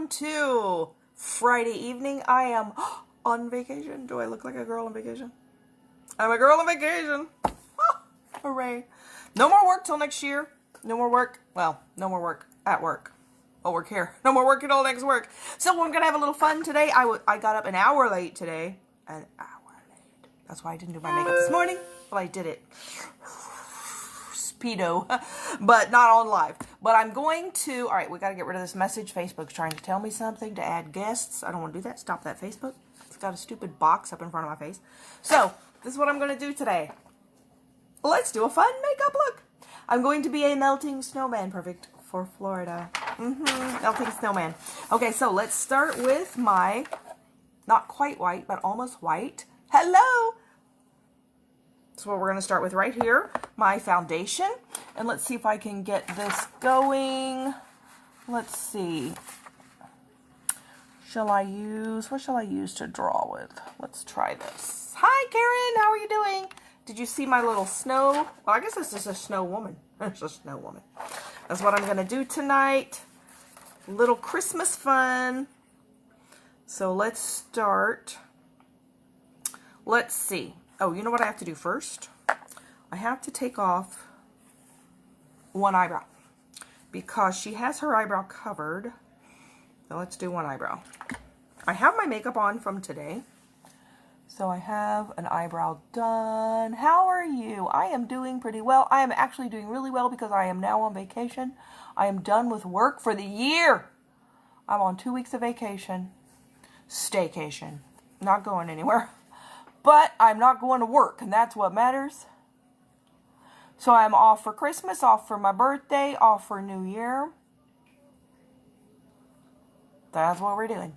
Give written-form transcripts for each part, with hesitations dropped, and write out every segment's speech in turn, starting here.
welcome to Friday evening. I am on vacation. Do I look like a girl on vacation? I'm a girl on vacation. Hooray. No more work till next year. No more work. Well, no more work at work. I'll work here. No more work until next work. So we're going to have a little fun today. I got up an hour late today. An hour late. That's why I didn't do my makeup this morning. Well, I did it. Speedo. But not on live. But I'm going to... Alright, we got to get rid of this message. Facebook's trying to tell me something to add guests. I don't want to do that. Stop that, Facebook. It's got a stupid box up in front of my face. So, this is what I'm going to do today. Let's do a fun makeup look. I'm going to be a melting snowman. Perfect for Florida. Melting snowman. Okay, so let's start with my, not quite white, but almost white. Hello! That's what we're going to start with right here. My foundation. And let's see if I can get this going. Let's see. What shall I use to draw with? Let's try this. Hi, Karen. How are you doing? Did you see my little snow? Well, I guess this is a snow woman. It's a snow woman. That's what I'm going to do tonight. Little Christmas fun. So let's start. Let's see. Oh, you know what I have to do first? I have to take off one eyebrow because she has her eyebrow covered. So let's do one eyebrow. I have my makeup on from today. So I have an eyebrow done. How are you? I am doing pretty well. I am actually doing really well because I am now on vacation. I am done with work for the year. I'm on 2 weeks of vacation. Staycation. Not going anywhere. But I'm not going to work, and that's what matters. So I'm off for Christmas, off for my birthday, off for New Year. That's what we're doing.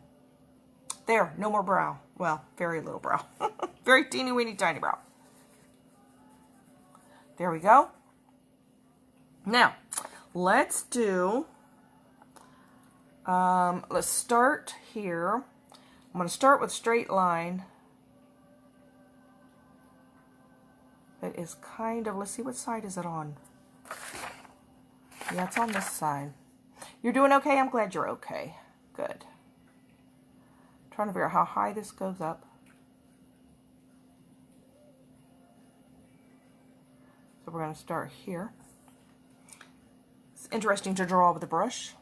There, no more brow. Well, very little brow. Very teeny weeny tiny brow. There we go. Now, let's do, let's start here. I'm going to start with straight line. It is kind of, let's see, what side is it on? Yeah, it's on this side. You're doing okay? I'm glad you're okay. Good. Trying to figure out how high this goes up. So we're going to start here. It's interesting to draw with a brush.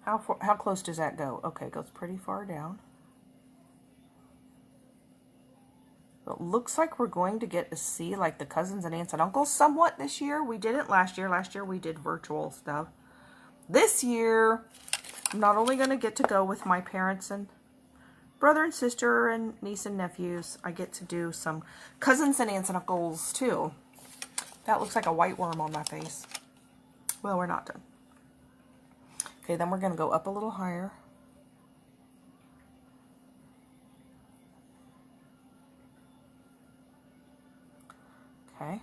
How close does that go? Okay, it goes pretty far down. It looks like we're going to get to see like the cousins and aunts and uncles somewhat this year. We didn't last year. Last year we did virtual stuff. This year, I'm not only going to get to go with my parents and brother and sister and niece and nephews, I get to do some cousins and aunts and uncles too. That looks like a white worm on my face. Well, we're not done. Okay, then we're going to go up a little higher. Okay.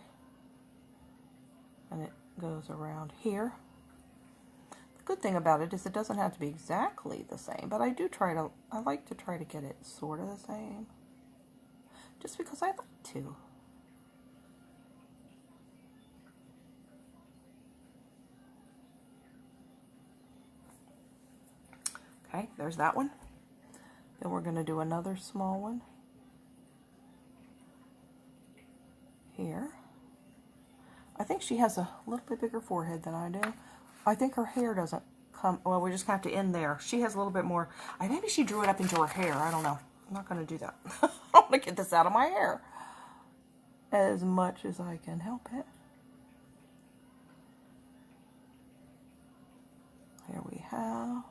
And it goes around here. Good thing about it is it doesn't have to be exactly the same, but I like to try to get it sort of the same, just because I like to. Okay, there's that one. Then we're going to do another small one here. I think she has a little bit bigger forehead than I do. I think her hair doesn't come, well, we just have to end there. She has a little bit more, maybe she drew it up into her hair. I don't know. I'm not going to do that. I want to get this out of my hair as much as I can help it. Here we have.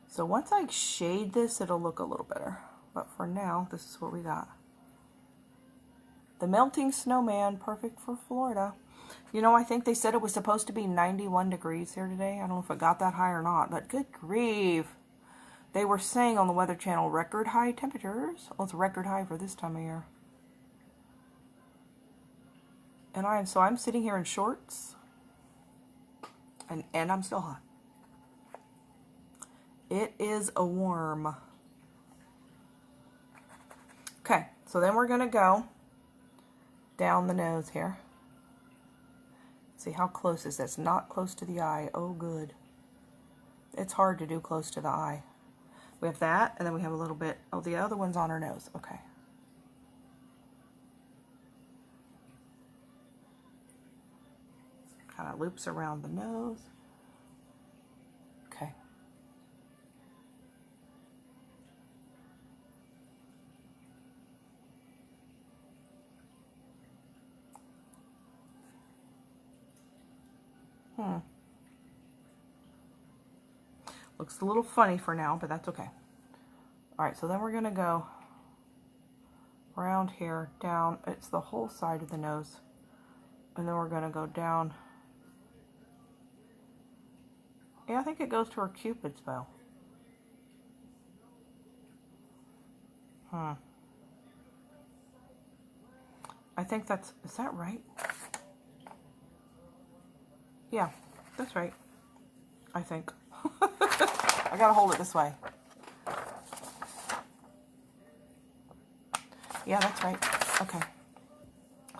So once I shade this, it'll look a little better. But for now, this is what we got. The melting snowman, perfect for Florida. You know, I think they said it was supposed to be 91 degrees here today. I don't know if it got that high or not, but good grief. They were saying on the Weather Channel record high temperatures. Well, it's a record high for this time of year. And I'm sitting here in shorts. And I'm still hot. It is a worm. Okay, so then we're going to go down the nose here. See how close is this? Not close to the eye. Oh, good. It's hard to do close to the eye. We have that, and then we have a little bit. Oh, the other one's on her nose. Okay. Kind of loops around the nose. Okay. Looks a little funny for now, but that's okay. Alright, so then we're going to go around here, down. It's the whole side of the nose. And then we're going to go down. Yeah, I think it goes to her Cupid's bow. I think that's, is that right? Yeah, that's right. I think. I gotta hold it this way. Yeah, that's right. Okay.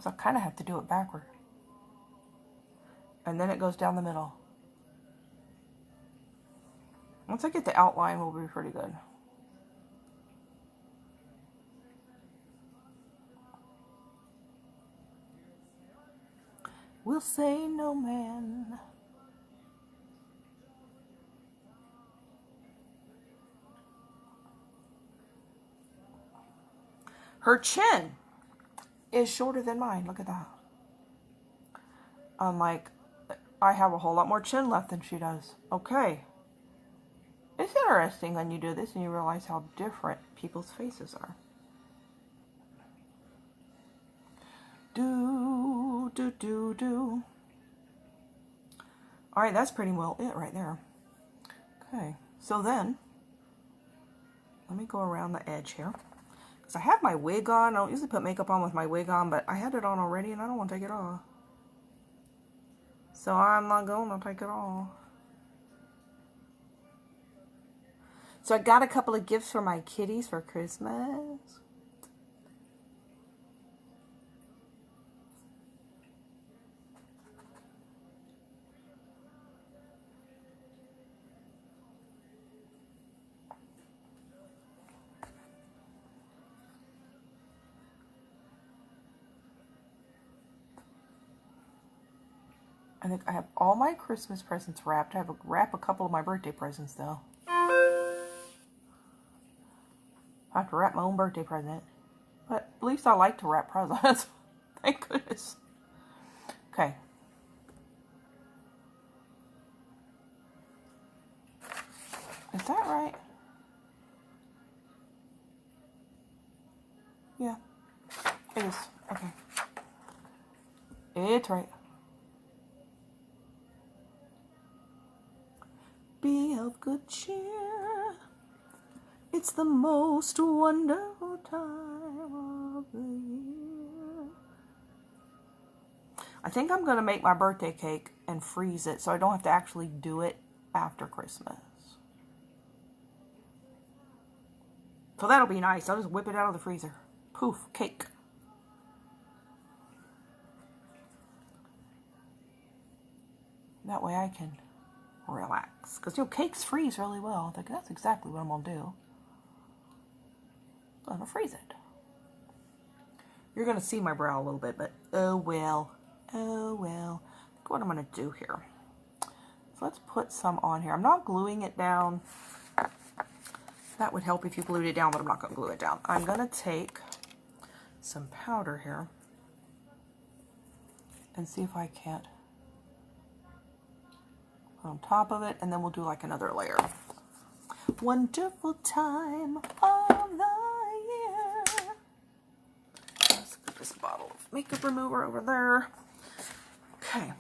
So I kind of have to do it backward. And then it goes down the middle. Once I get the outline, we'll be pretty good. We'll say no man. Her chin is shorter than mine. Look at that. Unlike, I have a whole lot more chin left than she does. Okay. It's interesting when you do this and you realize how different people's faces are. Do, do, do, do. Alright, that's pretty well it right there. Okay, so then, let me go around the edge here. Because I have my wig on. I don't usually put makeup on with my wig on, but I had it on already and I don't want to take it off. So I'm not going to take it off. So I got a couple of gifts for my kitties for Christmas. I think I have all my Christmas presents wrapped. I have to wrap a couple of my birthday presents, though. I have to wrap my own birthday present. But at least I like to wrap presents. Thank goodness. Okay. Is that right? Yeah. It is. Okay. It's right. Be of good cheer. It's the most wonderful time of the year. I think I'm going to make my birthday cake and freeze it so I don't have to actually do it after Christmas. So that'll be nice. I'll just whip it out of the freezer. Poof, cake. That way I can relax. Because, you know, cakes freeze really well. I think that's exactly what I'm going to do. I'm going to freeze it. You're going to see my brow a little bit, but oh well. Oh well. Look what I'm going to do here. So let's put some on here. I'm not gluing it down. That would help if you glued it down, but I'm not going to glue it down. I'm going to take some powder here and see if I can't put on top of it, and then we'll do like another layer. Wonderful time of the year. Let's put this bottle of makeup remover over there. Okay.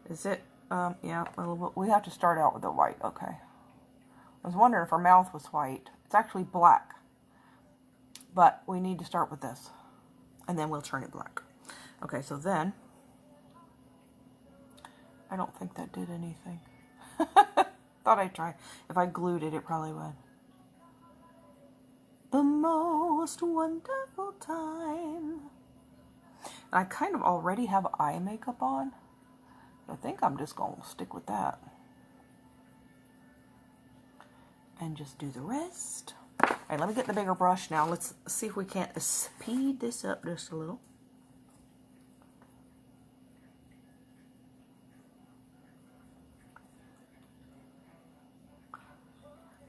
Is it, yeah, a little bit. We have to start out with the white, okay. I was wondering if our mouth was white. It's actually black. But we need to start with this. And then we'll turn it black. Okay, so then, I don't think that did anything. Thought I'd try. If I glued it, it probably would. The most wonderful time. I kind of already have eye makeup on. I think I'm just going to stick with that. And just do the rest. All right, let me get the bigger brush now. Let's see if we can't speed this up just a little.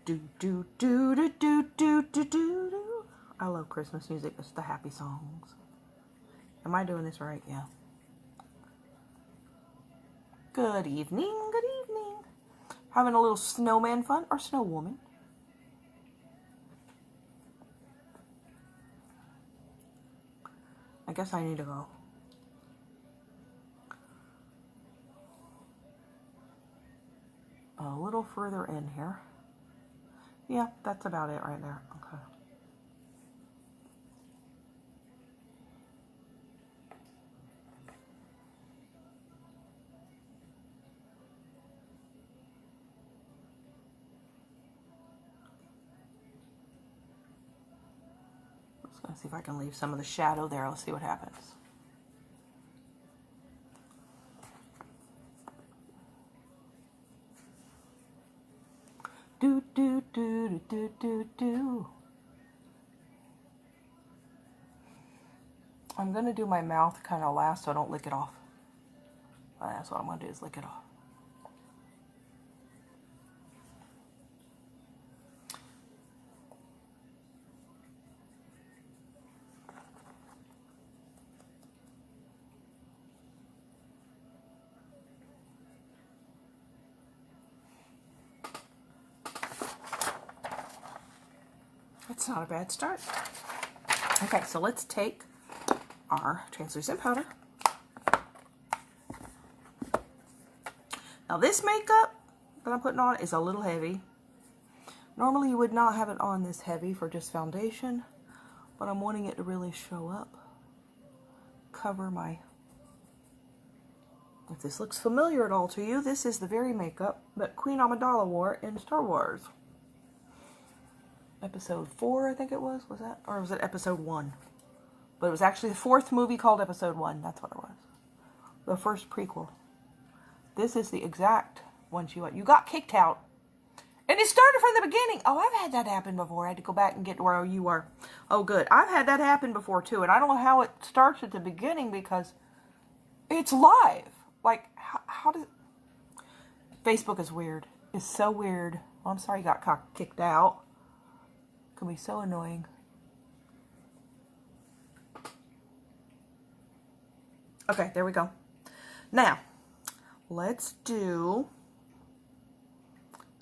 Do do do do do do do do. I love Christmas music. It's the happy songs. Am I doing this right? Yeah. Good evening. Good evening. Having a little snowman fun or snow woman? I guess I need to go. A little further in here. Yeah, that's about it right there. Okay. Just gonna see if I can leave some of the shadow there. Let's see what happens. Do do do do do do do. I'm gonna do my mouth kind of last so I don't lick it off. That's what I'm gonna do, is lick it off. It's not a bad start. Okay, so let's take our translucent powder. Now this makeup that I'm putting on is a little heavy. Normally you would not have it on this heavy for just foundation, but I'm wanting it to really show up. Cover my... If this looks familiar at all to you, this is the very makeup that Queen Amidala wore in Star Wars. Episode 4, I think it was that? Or was it episode 1? But it was actually the 4th movie called episode 1. That's what it was. The first prequel. This is the exact one she went. You got kicked out. And it started from the beginning. Oh, I've had that happen before. I had to go back and get to where you are. Oh, good. I've had that happen before, too. And I don't know how it starts at the beginning because it's live. Like, how does... Facebook is weird. It's so weird. Well, I'm sorry you got kicked out. It can be so annoying. Okay, there we go. Now, let's do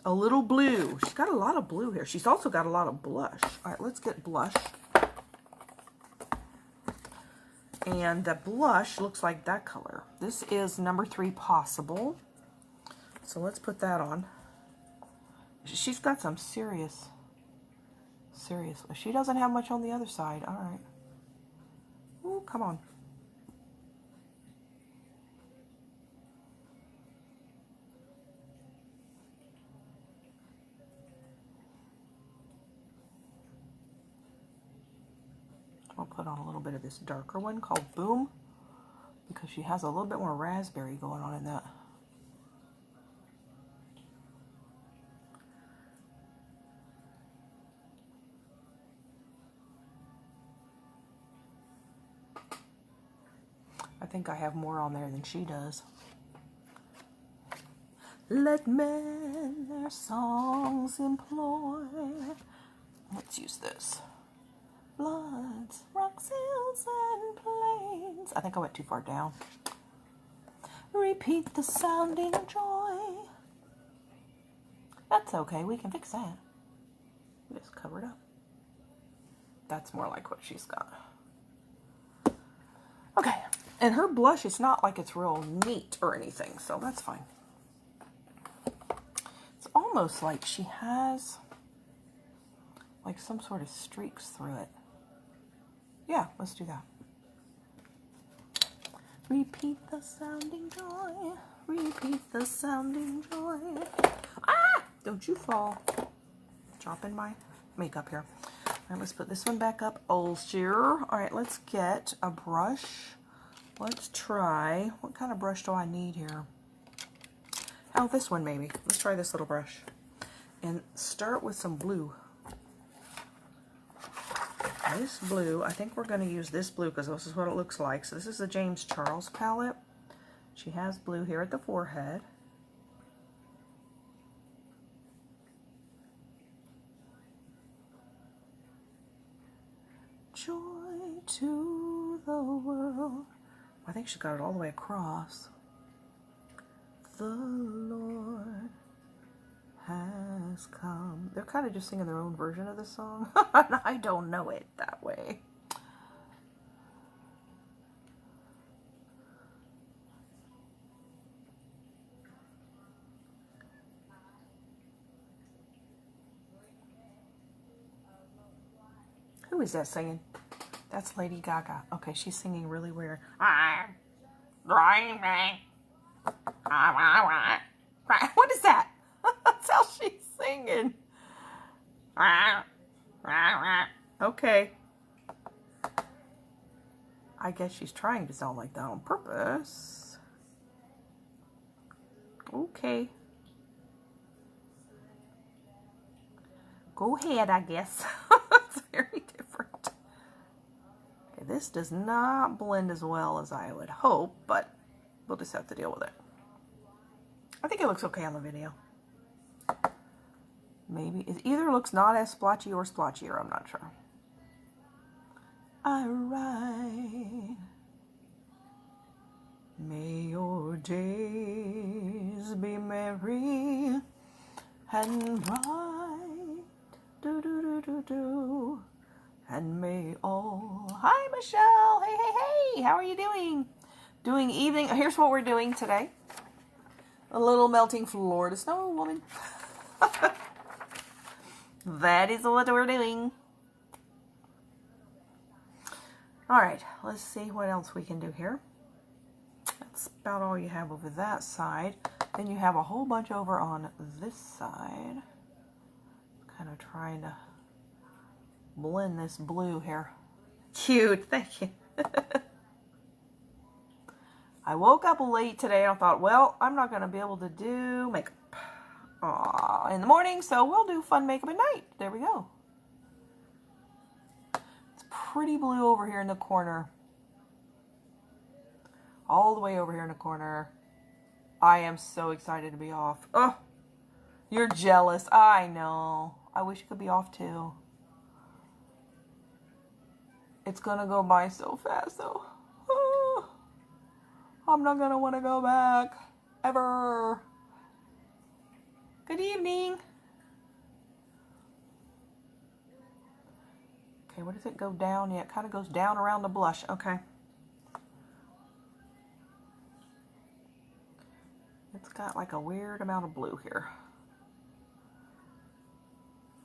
a little blue. She's got a lot of blue here. She's also got a lot of blush. All right, let's get blush. And the blush looks like that color. This is number 3 Possible. So let's put that on. She's got some serious. She doesn't have much on the other side. All right. Ooh, come on. I'll put on a little bit of this darker one called Boom, because she has a little bit more raspberry going on in that. I think I have more on there than she does. Let men their songs employ. Let's use this. Floods, rocks, hills, and plains. I think I went too far down. Repeat the sounding joy. That's okay, we can fix that. Just cover it up. That's more like what she's got. Okay, and her blush is not like it's real neat or anything, so that's fine. It's almost like she has like some sort of streaks through it. Yeah, let's do that. Repeat the sounding joy. Repeat the sounding joy. Ah! Don't you fall. Dropping my makeup here. All right, let's put this one back up. All right, let's get a brush. Let's try, what kind of brush do I need here? Oh, this one maybe. Let's try this little brush. And start with some blue. This blue, I think we're going to use this blue because this is what it looks like. So this is the James Charles palette. She has blue here at the forehead. Joy to the world. I think she got it all the way across. The Lord has come. They're kind of just singing their own version of the song. I don't know it that way. Who is that singing? That's Lady Gaga. Okay, she's singing really weird. What is that? That's how she's singing. Okay. I guess she's trying to sound like that on purpose. Okay. Go ahead, I guess. It's very different. Okay, this does not blend as well as I would hope, but we'll just have to deal with it. I think it looks okay on the video. Maybe. It either looks not as splotchy or splotchier, I'm not sure. I write, may your days be merry and bright, do, and may all... Hi, Michelle! Hey, how are you doing? Doing evening... Here's what we're doing today. A little melting Florida snow woman. That is what we're doing. Alright, let's see what else we can do here. That's about all you have over that side. Then you have a whole bunch over on this side. Kind of trying to blend this blue here. Cute, thank you. I woke up late today and I thought, well, I'm not going to be able to do makeup in the morning, so we'll do fun makeup at night. There we go. It's pretty blue over here in the corner. All the way over here in the corner. I am so excited to be off. Oh, you're jealous. I know. I wish you could be off too. It's going to go by so fast though. Oh, I'm not going to want to go back. Ever. Good evening. Okay, what does it go down? Yeah, it kind of goes down around the blush. Okay. It's got like a weird amount of blue here.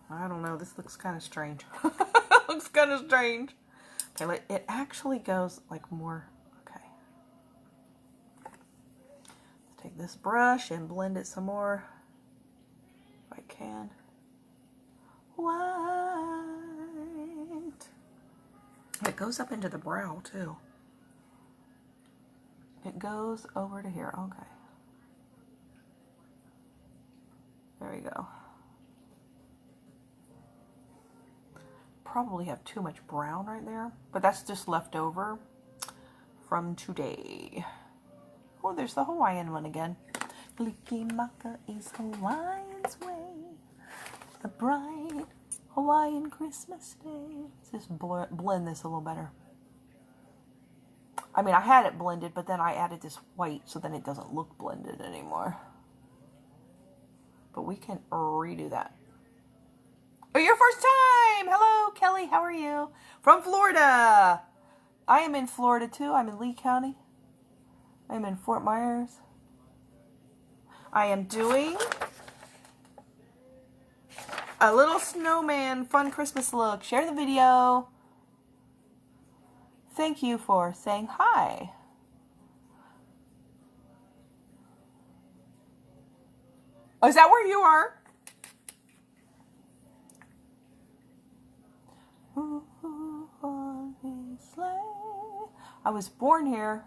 I don't know. This looks kind of strange. Looks kind of strange. Okay, it actually goes like more. Okay. Let's take this brush and blend it some more. If I can. White. It goes up into the brow too. It goes over to here. Okay. There we go. Probably have too much brown right there, but that's just left over from today. Oh, there's the Hawaiian one again. Likimaka is Hawaiian's way, the bright Hawaiian Christmas day. Let's just blend this a little better. I mean, I had it blended, but then I added this white, so then it doesn't look blended anymore. But we can redo that. Oh, your first time! Hello, Kelly. How are you? From Florida. I am in Florida, too. I'm in Lee County. I'm in Fort Myers. I am doing a little snowman fun Christmas look. Share the video. Thank you for saying hi. Oh, is that where you are? I was born here.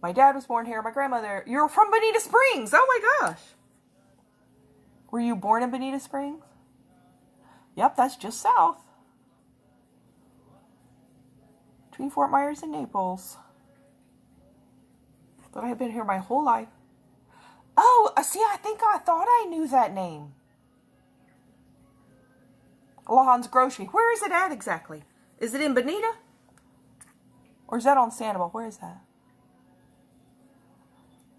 My dad was born here. My grandmother. You're from Bonita Springs. Oh my gosh. Were you born in Bonita Springs? Yep, that's just south. Between Fort Myers and Naples. But I've been here my whole life. Oh, see, I thought I knew that name. Lahan's Grocery. Where is it at exactly? Is it in Bonita? Or is that on Sanibel? Where is that?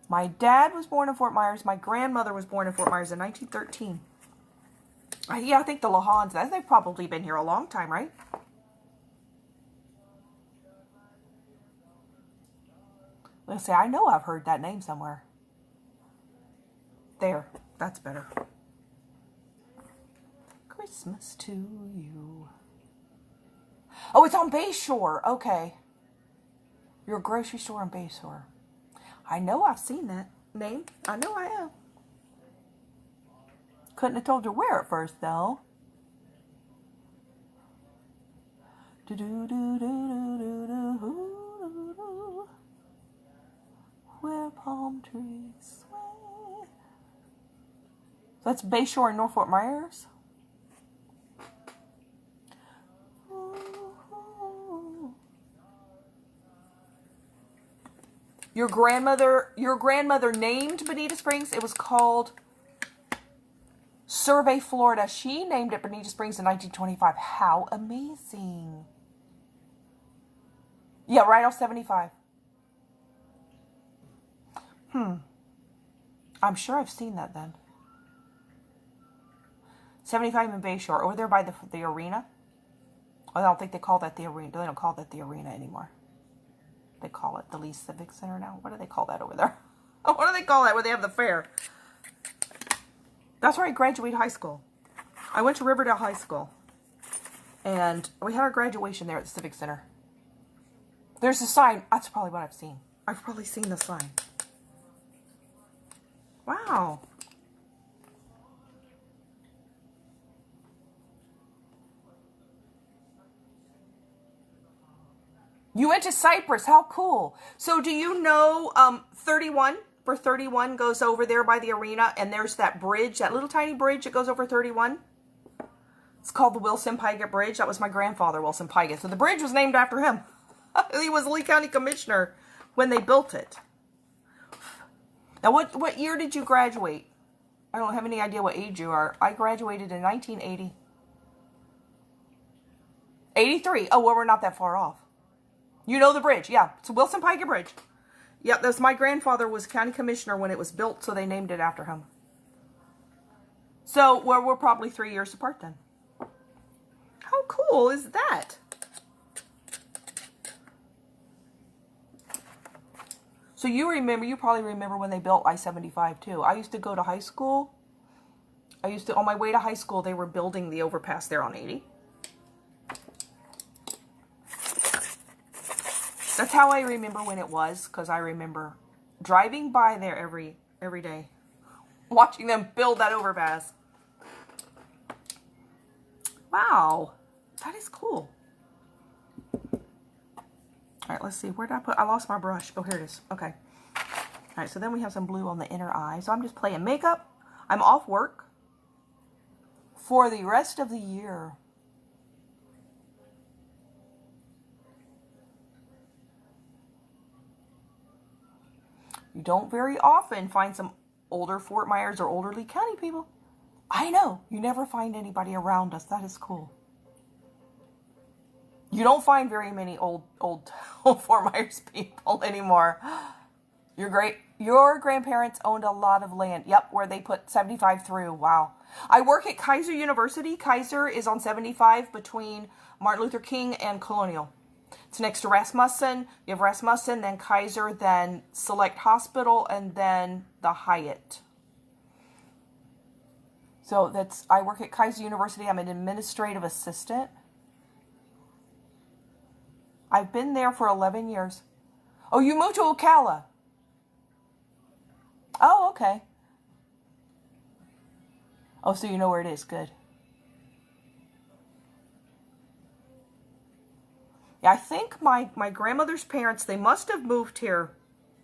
My dad was born in Fort Myers. My grandmother was born in Fort Myers in 1913. Yeah, I think the Lahans, they've probably been here a long time, right? Let's see, I know I've heard that name somewhere. There, that's better. Christmas to you. Oh, it's on Bayshore. Okay. Your grocery store on Bayshore. I know I've seen that name. I know I have. Couldn't have told you where at first, though. Do do do do do do do. Where palm trees sway. So that's Bayshore in North Fort Myers. Your grandmother named Bonita Springs. It was called Survey, Florida. She named it Bonita Springs in 1925. How amazing. Yeah, right off 75. I'm sure I've seen that then. 75 in Bayshore. Over there by the arena. I don't think they call that the arena. They don't call that the arena anymore. They call it the Lee Civic Center now. What do they call that over there? What do they call that where they have the fair? That's where I graduated high school. I went to Riverdale High School. And we had our graduation there at the Civic Center. There's a sign. That's probably what I've seen. I've probably seen the sign. Wow. You went to Cyprus. How cool. So do you know 31? Where 31 goes over there by the arena. And there's that bridge, that little tiny bridge that goes over 31. It's called the Wilson Pygott Bridge. That was my grandfather, Wilson Pygott. So the bridge was named after him. He was Lee County Commissioner when they built it. Now, what year did you graduate? I don't have any idea what age you are. I graduated in 1980. 83. Oh, well, we're not that far off. You know the bridge. Yeah, it's a Wilson Pygott Bridge. Yeah, that's my grandfather was county commissioner when it was built, so they named it after him. So we're probably 3 years apart then. How cool is that? So you probably remember when they built I-75 too. I used to go to high school. On my way to high school, they were building the overpass there on 80. That's how I remember when it was, because I remember driving by there every day, watching them build that overpass. Wow, that is cool. All right, let's see. Where did I put? I lost my brush. Oh, here it is. Okay. All right, so then we have some blue on the inner eye. So I'm just playing makeup. I'm off work for the rest of the year. You don't very often find some older Fort Myers or older Lee County people. I know. You never find anybody around us. That is cool. You don't find very many old Fort Myers people anymore. Your grandparents owned a lot of land. Yep, where they put 75 through. Wow. I work at Kaiser University. Kaiser is on 75 between Martin Luther King and Colonial. It's next to Rasmussen. You have Rasmussen, then Kaiser, then Select Hospital, and then the Hyatt. So I work at Kaiser University. I'm an administrative assistant. I've been there for 11 years. Oh, you moved to Ocala. Oh, okay. Oh, so you know where it is. Good. Yeah, I think my grandmother's parents, they must have moved here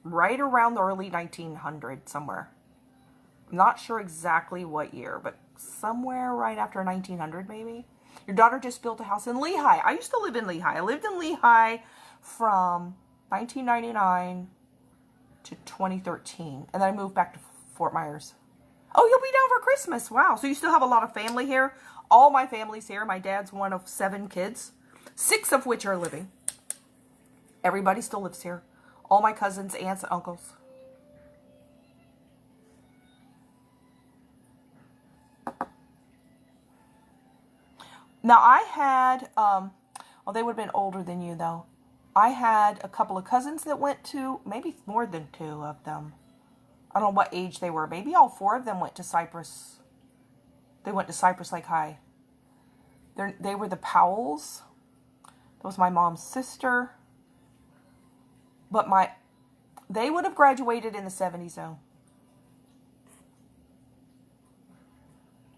right around the early 1900s somewhere. I'm not sure exactly what year, but somewhere right after 1900 maybe. Your daughter just built a house in Lehigh. I used to live in Lehigh. I lived in Lehigh from 1999 to 2013. And then I moved back to Fort Myers. Oh, you'll be down for Christmas. Wow. So you still have a lot of family here? All my family's here. My dad's one of 7 kids, 6 of which are living. Everybody still lives here. All my cousins, aunts, and uncles. Now, I had, well, they would have been older than you, though. I had a couple of cousins that went to, maybe more than 2 of them. I don't know what age they were. Maybe all 4 of them went to Cypress. They went to Cypress Lake High. They were the Powells. That was my mom's sister. But they would have graduated in the 70s, though.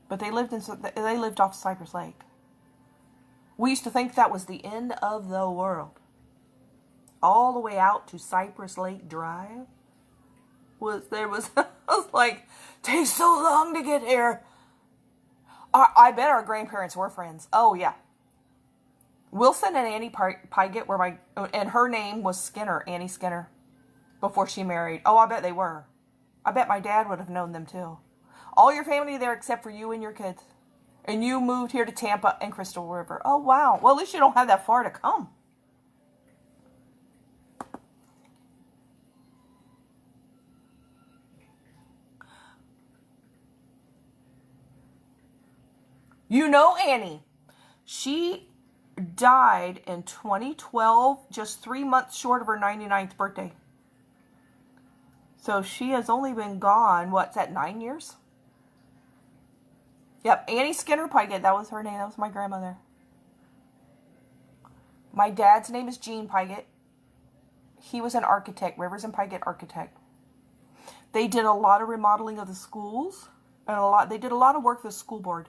But they lived off Cypress Lake. We used to think that was the end of the world. All the way out to Cypress Lake Drive. I was like, takes so long to get here. I bet our grandparents were friends. Oh, yeah. Wilson and Annie Pygott and her name was Skinner, Annie Skinner, before she married. Oh, I bet they were. I bet my dad would have known them too. All your family there except for you and your kids. And you moved here to Tampa and Crystal River. Oh, wow. Well, at least you don't have that far to come. You know Annie. She died in 2012, just 3 months short of her 99th birthday. So she has only been gone, what's that, 9 years? Yep, Annie Skinner Pygott, that was her name. That was my grandmother. My dad's name is Gene Pygott. He was an architect, Rivers and Pygott architect. They did a lot of remodeling of the schools, and they did a lot of work for the school board.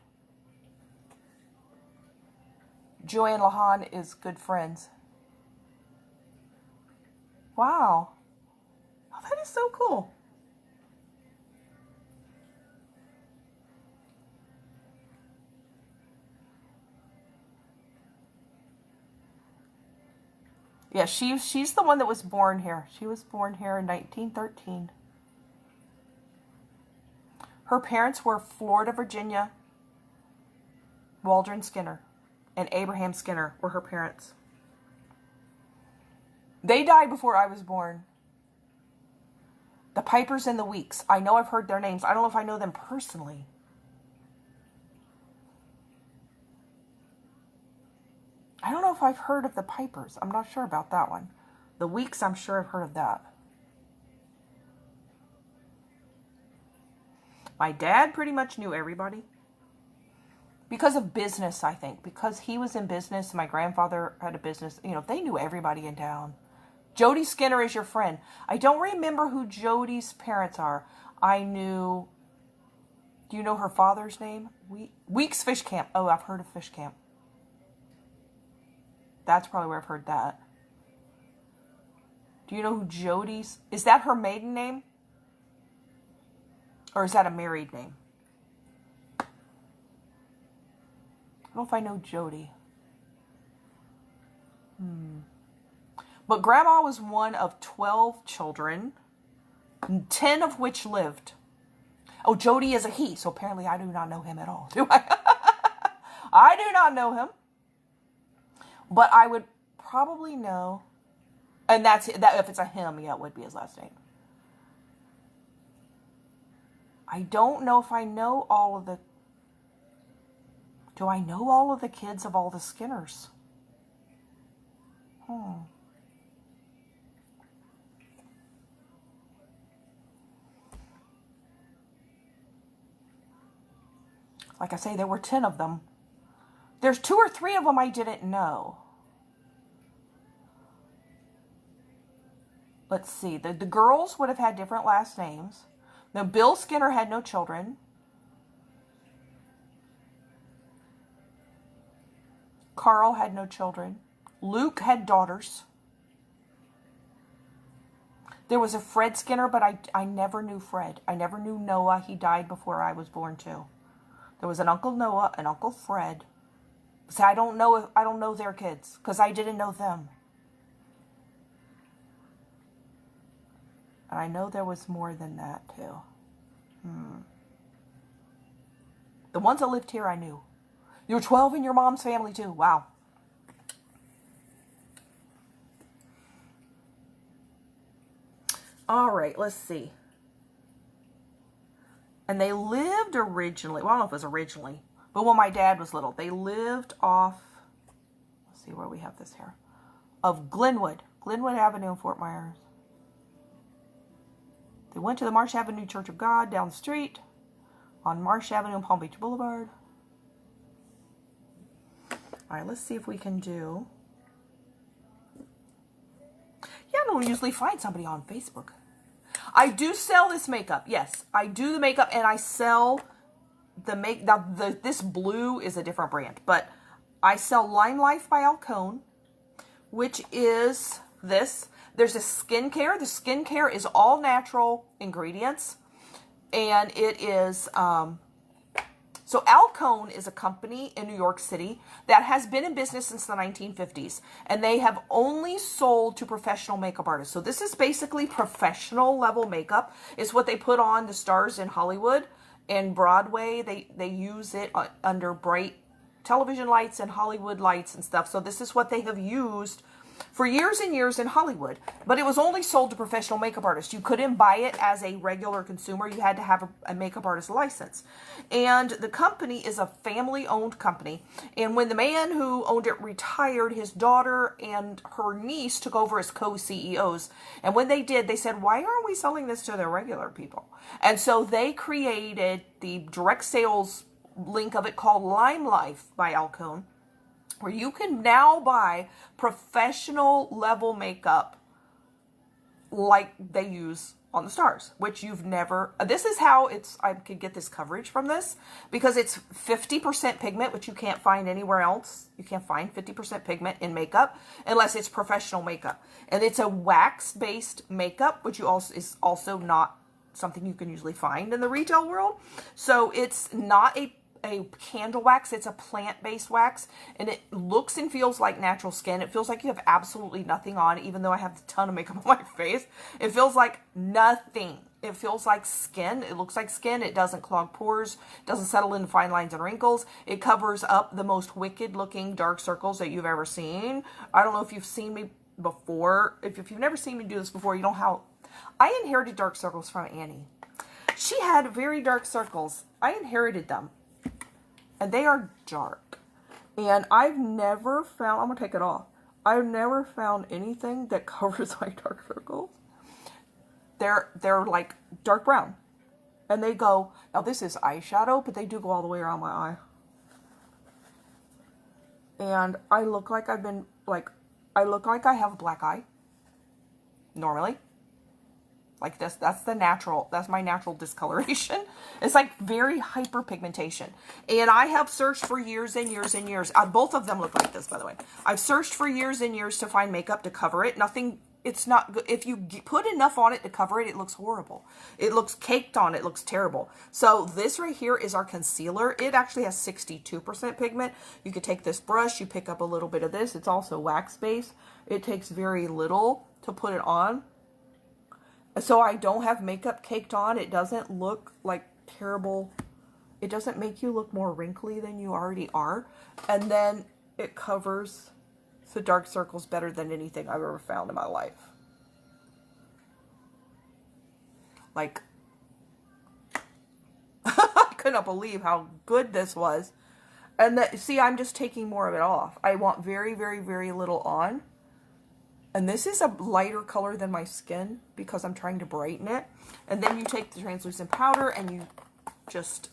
Joanne Lahan is good friends. Wow. Oh, that is so cool. Yeah, she's the one that was born here. She was born here in 1913. Her parents were Florida, Virginia, Waldron Skinner, and Abraham Skinner were her parents. They died before I was born. The Pipers and the Weeks. I know I've heard their names. I don't know if I know them personally. I don't know if I've heard of the Pipers. I'm not sure about that one. The Weeks, I'm sure I've heard of that. My dad pretty much knew everybody. Because of business, I think. Because he was in business, my grandfather had a business. You know, they knew everybody in town. Jody Skinner is your friend. I don't remember who Jody's parents are. Do you know her father's name? Weeks Fish Camp. Oh, I've heard of Fish Camp. That's probably where I've heard that. Do you know who Jody's... Is that her maiden name? Or is that a married name? I don't know if I know Jody. But Grandma was one of 12 children, 10 of which lived. Oh, Jody is a he, so apparently I do not know him at all, do I? I do not know him. But I would probably know, and that if it's a him, yeah, it would be his last name. I don't know if I know all of the... Do I know all of the kids of all the Skinners? Like I say, there were 10 of them. There's 2 or 3 of them I didn't know. Let's see. The girls would have had different last names. Now, Bill Skinner had no children. Carl had no children. Luke had daughters. There was a Fred Skinner, but I never knew Fred. I never knew Noah. He died before I was born too. There was an Uncle Noah, an Uncle Fred. So I don't know their kids because I didn't know them. And I know there was more than that too. The ones that lived here I knew. You were 12 in your mom's family too. Wow. All right, let's see. And they lived originally, well, I don't know if it was originally, but when my dad was little, they lived off, let's see where we have this here, of Glenwood Avenue in Fort Myers. They went to the Marsh Avenue Church of God down the street on Marsh Avenue and Palm Beach Boulevard. All right, let's see if we can do, yeah, I don't usually find somebody on Facebook. I do sell this makeup. Yes, I do the makeup, and I sell the now this blue is a different brand, but I sell Lime Life by Alcone, which is this. There's a skincare. The skincare is all natural ingredients, and it is so Alcone is a company in New York City that has been in business since the 1950s, and they have only sold to professional makeup artists. So this is basically professional level makeup. It's what they put on the stars in Hollywood and Broadway. They use it under bright television lights and Hollywood lights and stuff. So this is what they have used for years and years in Hollywood, but it was only sold to professional makeup artists. You couldn't buy it as a regular consumer. You had to have a makeup artist license. And the company is a family-owned company. And when the man who owned it retired, his daughter and her niece took over as co-CEOs. And when they did, they said, why aren't we selling this to the regular people? And so they created the direct sales link of it called Lime Life by Alcone, where you can now buy professional level makeup like they use on the stars, which you've never, this is how I could get this coverage from this, because it's 50% pigment, which you can't find anywhere else. You can't find 50% pigment in makeup unless it's professional makeup. And it's a wax-based makeup, which is also not something you can usually find in the retail world. So it's not a candle wax, it's a plant-based wax, and it looks and feels like natural skin. It feels like you have absolutely nothing on, even though I have a ton of makeup on my face. It feels like nothing. It feels like skin. It looks like skin. It doesn't clog pores, doesn't settle into fine lines and wrinkles. It covers up the most wicked looking dark circles that you've ever seen. I don't know if you've seen me before. If you've never seen me do this before, you know how I inherited dark circles from Annie. She had very dark circles. I inherited them. And they are dark. And I've never found, I'm going to take it off. I've never found anything that covers my dark circles. They're like dark brown. And they go, now this is eyeshadow, but they do go all the way around my eye. And I look like I have a black eye. Normally. Like this, that's my natural discoloration. It's like very hyperpigmentation. And I have searched for years and years and years. Both of them look like this, by the way. I've searched for years and years to find makeup to cover it. It's not good. If you put enough on it to cover it, it looks horrible. It looks caked on, it looks terrible. So this right here is our concealer. It actually has 62% pigment. You could take this brush, you pick up a little bit of this. It's also wax based. It takes very little to put it on. So I don't have makeup caked on. It doesn't look like terrible. It doesn't make you look more wrinkly than you already are. And then it covers the dark circles better than anything I've ever found in my life. Like, I could not believe how good this was. And see, I'm just taking more of it off. I want very, very, very little on. And this is a lighter color than my skin because I'm trying to brighten it. And then you take the translucent powder and you just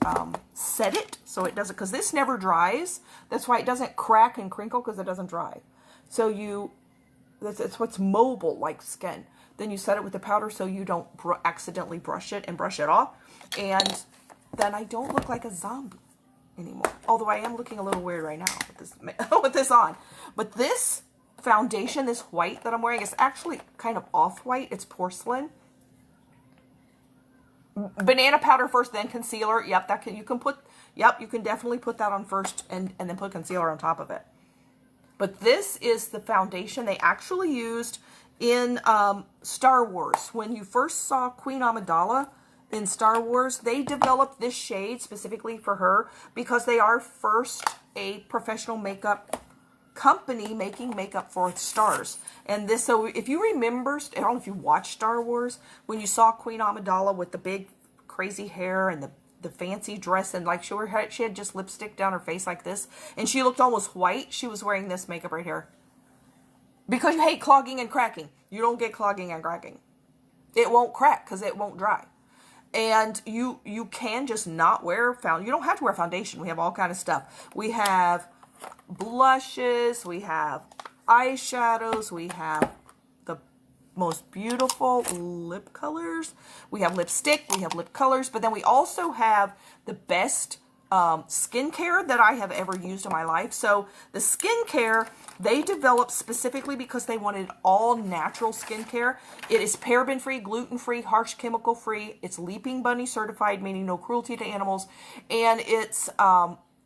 set it so it doesn't, because this never dries. That's why it doesn't crack and crinkle, because it doesn't dry. So it's what's mobile like skin. Then you set it with the powder so you don't accidentally brush it and brush it off. And then I don't look like a zombie anymore. Although I am looking a little weird right now with this on. But this foundation, this white that I'm wearing, is actually kind of off-white. It's porcelain. Banana powder first, then concealer. Yep, you can definitely put that on first and then put concealer on top of it. But this is the foundation they actually used in Star Wars. When you first saw Queen Amidala in Star Wars, they developed this shade specifically for her because they are first a professional makeup company making makeup for stars. And this, so if you remember, I don't know if you watched Star Wars, when you saw Queen Amidala with the big crazy hair and the fancy dress, and like she had just lipstick down her face like this, and she looked almost white. She was wearing this makeup right here. Because you hate clogging and cracking. You don't get clogging and cracking. It won't crack because it won't dry. And you can just not wear foundation. You don't have to wear foundation. We have all kind of stuff. We have blushes, we have eyeshadows, we have the most beautiful lip colors, we have lipstick, we have lip colors, but then we also have the best skincare that I have ever used in my life. So the skincare they developed specifically because they wanted all natural skincare. It is paraben-free, gluten-free, harsh chemical-free. It's Leaping Bunny certified, meaning no cruelty to animals, and it's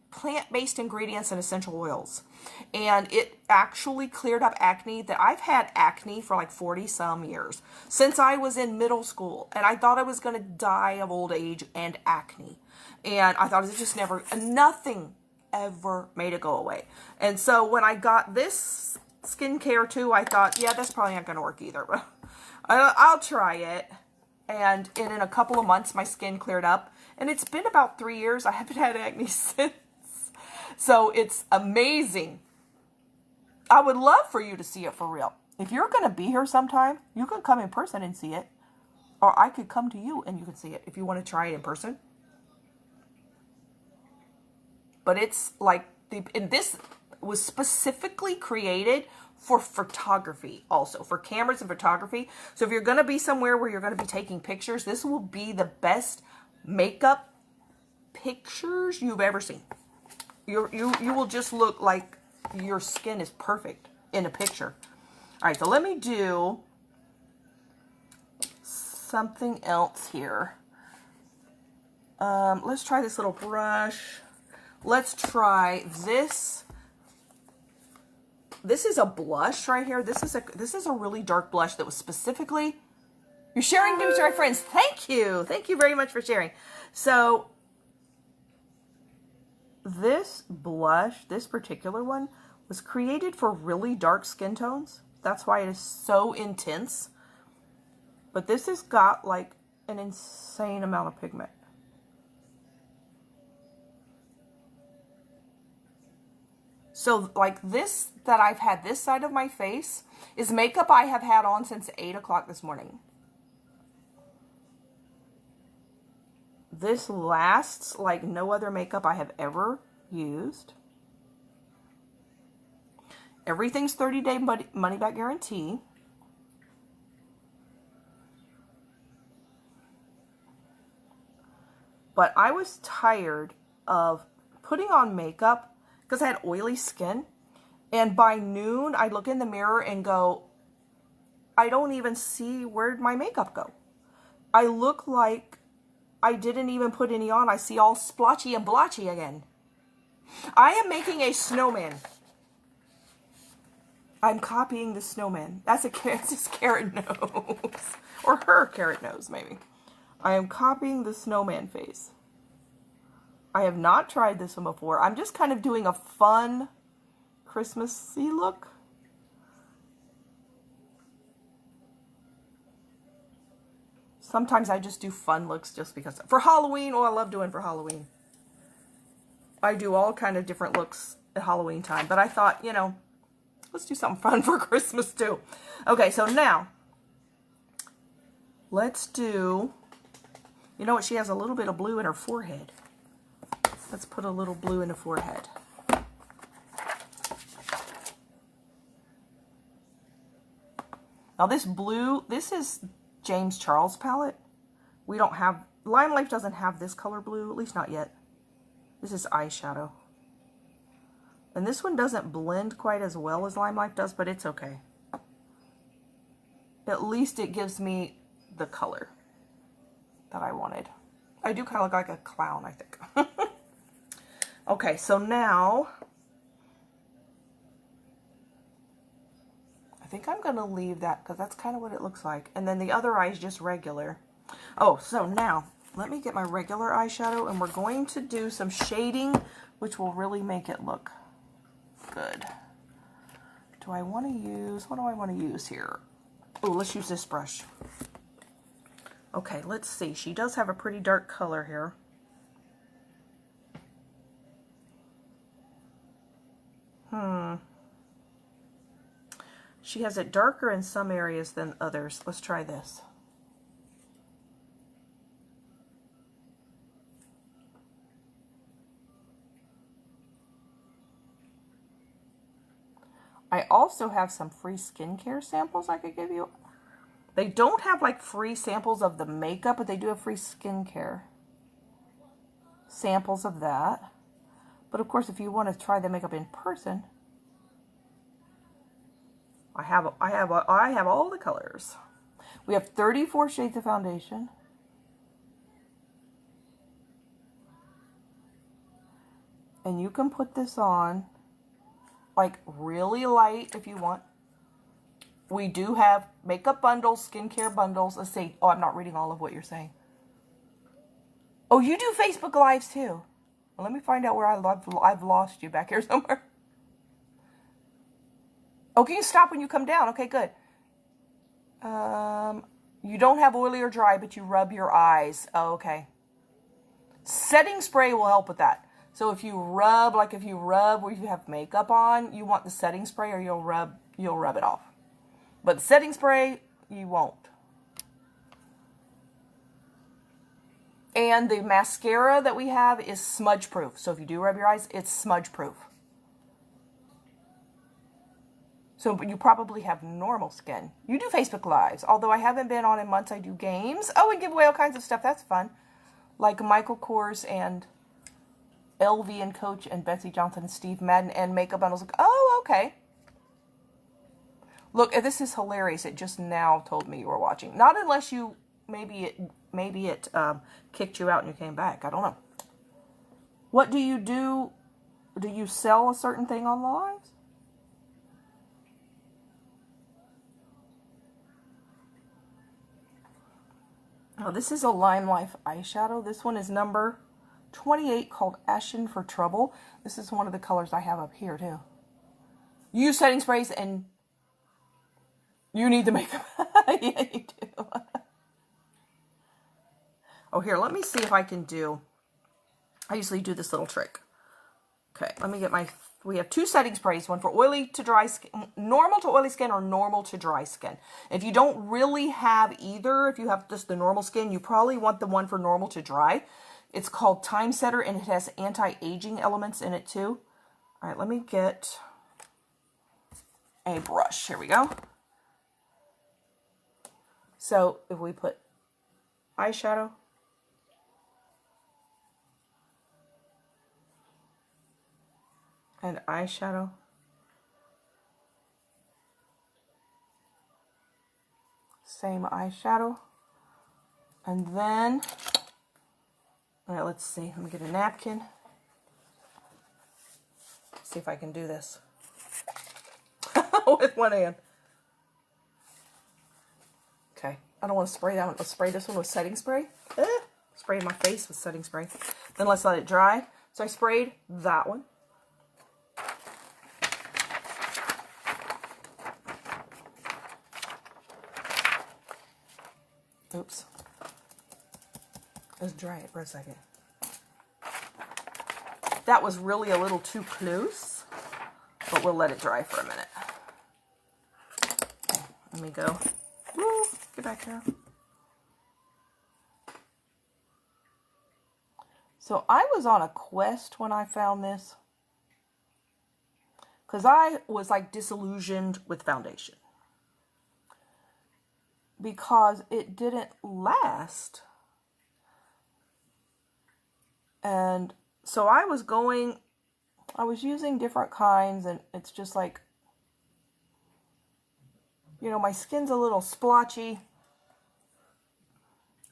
plant-based ingredients and essential oils. And it actually cleared up acne. That I've had acne for like 40 some years, since I was in middle school, and I thought I was going to die of old age and acne. And I thought it just never, nothing ever made it go away. And so when I got this skincare too, I thought, yeah, that's probably not going to work either, but I'll try it. And in a couple of months, my skin cleared up, and it's been about 3 years. I haven't had acne since. So it's amazing. I would love for you to see it for real. If you're going to be here sometime, you can come in person and see it. Or I could come to you and you can see it if you want to try it in person. But it's like, and this was specifically created for photography also, for cameras and photography. So if you're going to be somewhere where you're going to be taking pictures, this will be the best makeup pictures you've ever seen. You will just look like your skin is perfect in a picture. All right, so let me do something else here. Let's try this little brush. Let's try this. This is a blush right here. This is a really dark blush that was specifically. You're sharing news to my friends. Thank you. Thank you very much for sharing. So this blush, this particular one, was created for really dark skin tones. That's why it is so intense. But this has got like an insane amount of pigment. So like this that I've had this side of my face is makeup I have had on since 8 o'clock this morning. This lasts like no other makeup I have ever used. Everything's 30-day money back guarantee. But I was tired of putting on makeup because I had oily skin. And by noon, I look in the mirror and go, I don't even see where'd my makeup go. I look like I didn't even put any on. I see all splotchy and blotchy again. I am making a snowman. I'm copying the snowman. That's his carrot nose. Or her carrot nose, maybe. I am copying the snowman face. I have not tried this one before. I'm just kind of doing a fun Christmassy look. Sometimes I just do fun looks just because. For Halloween, oh, I love doing for Halloween. I do all kind of different looks at Halloween time. But I thought, you know, let's do something fun for Christmas too. Okay, so now, let's do, you know what, she has a little bit of blue in her forehead. Let's put a little blue in the forehead. Now this blue, this is James Charles palette. We don't have, Lime Life doesn't have this color blue, at least not yet. This is eyeshadow. And this one doesn't blend quite as well as Lime Life does, but it's okay. At least it gives me the color that I wanted. I do kind of look like a clown, I think. Okay, so now I think I'm going to leave that because that's kind of what it looks like. And then the other eye is just regular. Oh, so now let me get my regular eyeshadow and we're going to do some shading, which will really make it look good. Do I want to use, what do I want to use here? Oh, let's use this brush. Okay, let's see. She does have a pretty dark color here. She has it darker in some areas than others. Let's try this. I also have some free skincare samples I could give you. They don't have like free samples of the makeup, but they do have free skincare samples of that. But of course, if you want to try the makeup in person, I have all the colors. We have 34 shades of foundation. And you can put this on like really light if you want. We do have makeup bundles, skincare bundles. Let's see. Oh, I'm not reading all of what you're saying. Oh, you do Facebook Lives too. Well, let me find out where I've lost you back here somewhere. Oh, can you stop when you come down? Okay, good. You don't have oily or dry, but you rub your eyes. Oh, okay. Setting spray will help with that. So if you rub, like if you rub where you have makeup on, you want the setting spray or you'll rub it off. But the setting spray, you won't. And the mascara that we have is smudge proof. So if you do rub your eyes, it's smudge proof. So you probably have normal skin. You do Facebook Lives. Although I haven't been on in months, I do games. Oh, and give away all kinds of stuff. That's fun. Like Michael Kors and LV and Coach and Betsy Johnson and Steve Madden and makeup bundles. Oh, okay. Look, this is hilarious. It just now told me you were watching. Not unless you, maybe it kicked you out and you came back. I don't know. What do you do? Do you sell a certain thing on Lives? Oh, this is a Lime Life eyeshadow. This one is number 28 called Ashen for Trouble. This is one of the colors I have up here too. You use setting sprays and you need the makeup. Yeah, you do. Oh, here, let me see if I can do, I usually do this little trick. Okay, let me get we have two setting sprays, one for oily to dry skin, normal to oily skin or normal to dry skin. If you don't really have either, if you have just the normal skin, you probably want the one for normal to dry. It's called Time Setter and it has anti-aging elements in it too. All right, let me get a brush. Here we go. So if we put eyeshadow, and eyeshadow, same eyeshadow, and then, all right, let's see, let me get a napkin, see if I can do this with one hand. Okay, I don't want to spray that one. Let's spray this one with setting spray. Spray my face with setting spray. Then let's let it dry. So I sprayed that one. Oops. Let's dry it for a second. That was really a little too close, but we'll let it dry for a minute. Okay, let me go. Woo, get back here. So I was on a quest when I found this, because I was like disillusioned with foundation. Because it didn't last. And so I was going I was using different kinds, and it's just like, you know, my skin's a little splotchy,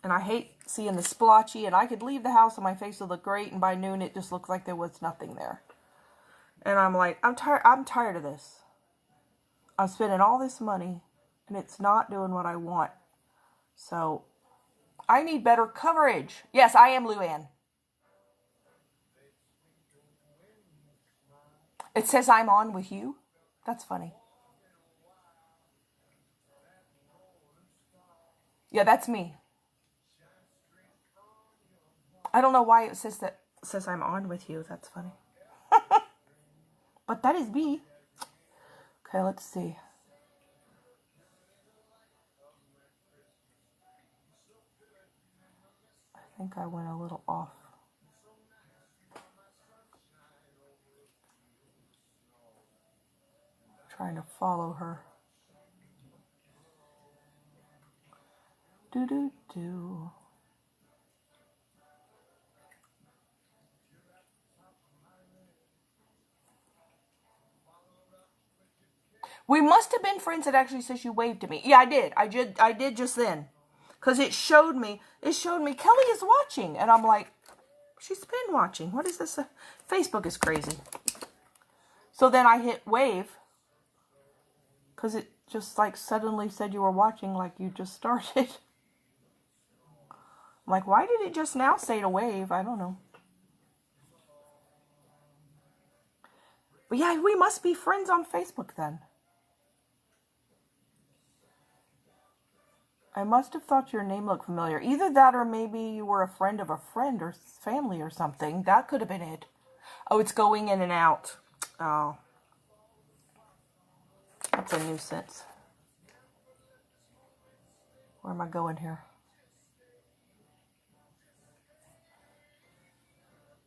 and I hate seeing the splotchy, and I could leave the house and my face would look great, and by noon it just looked like there was nothing there. And I'm like, I'm tired of this. I'm spending all this money, and it's not doing what I want. So, I need better coverage. Yes, I am Luann. It says I'm on with you. That's funny. Yeah, that's me. I don't know why it says I'm on with you. That's funny. But that is me. Okay, let's see. I think I went a little off. Trying to follow her. Do do do. We must have been friends. It actually says you waved to me. Yeah, I did. I did just then. Because it showed me Kelly is watching. And I'm like, she's been watching. What is this? Facebook is crazy. So then I hit wave. Because it just like suddenly said you were watching like you just started. I'm like, why did it just now say to wave? I don't know. But yeah, we must be friends on Facebook then. I must have thought your name looked familiar. Either that or maybe you were a friend of a friend or family or something. That could have been it. Oh, it's going in and out. Oh. That's a nuisance. Where am I going here?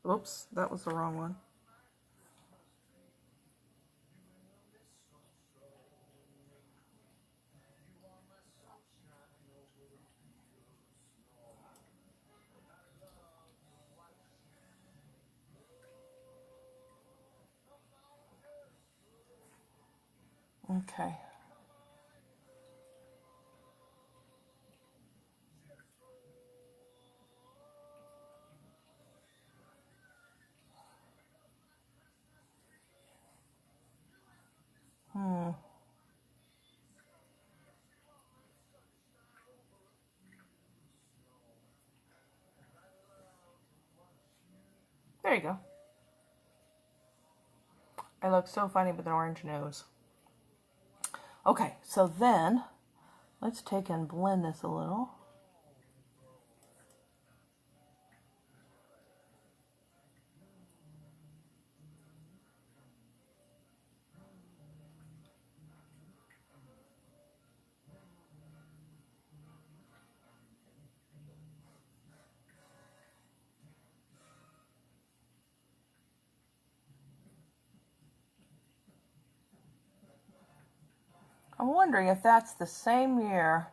Oops, that was the wrong one. Okay. There you go. I look so funny with an orange nose. Okay, so then let's take and blend this a little. I'm wondering if that's the same year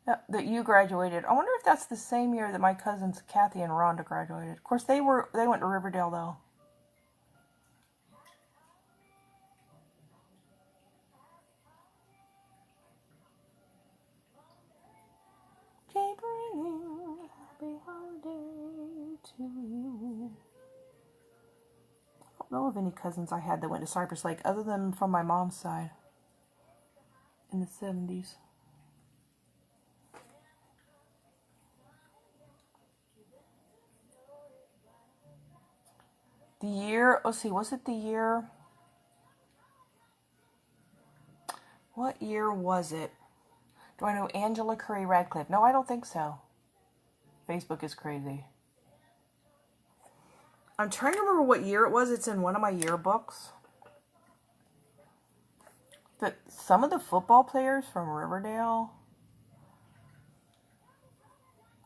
that you graduated. I wonder if that's the same year that my cousins Kathy and Rhonda graduated. Of course, they went to Riverdale though. Keep bringing happy holiday to you. I don't know of any cousins I had that went to Cypress Lake other than from my mom's side in the 70s. The year, let's see, was it the year? What year was it? Do I know Angela Curry Radcliffe? No, I don't think so. Facebook is crazy. I'm trying to remember what year it was. It's in one of my yearbooks. But some of the football players from Riverdale,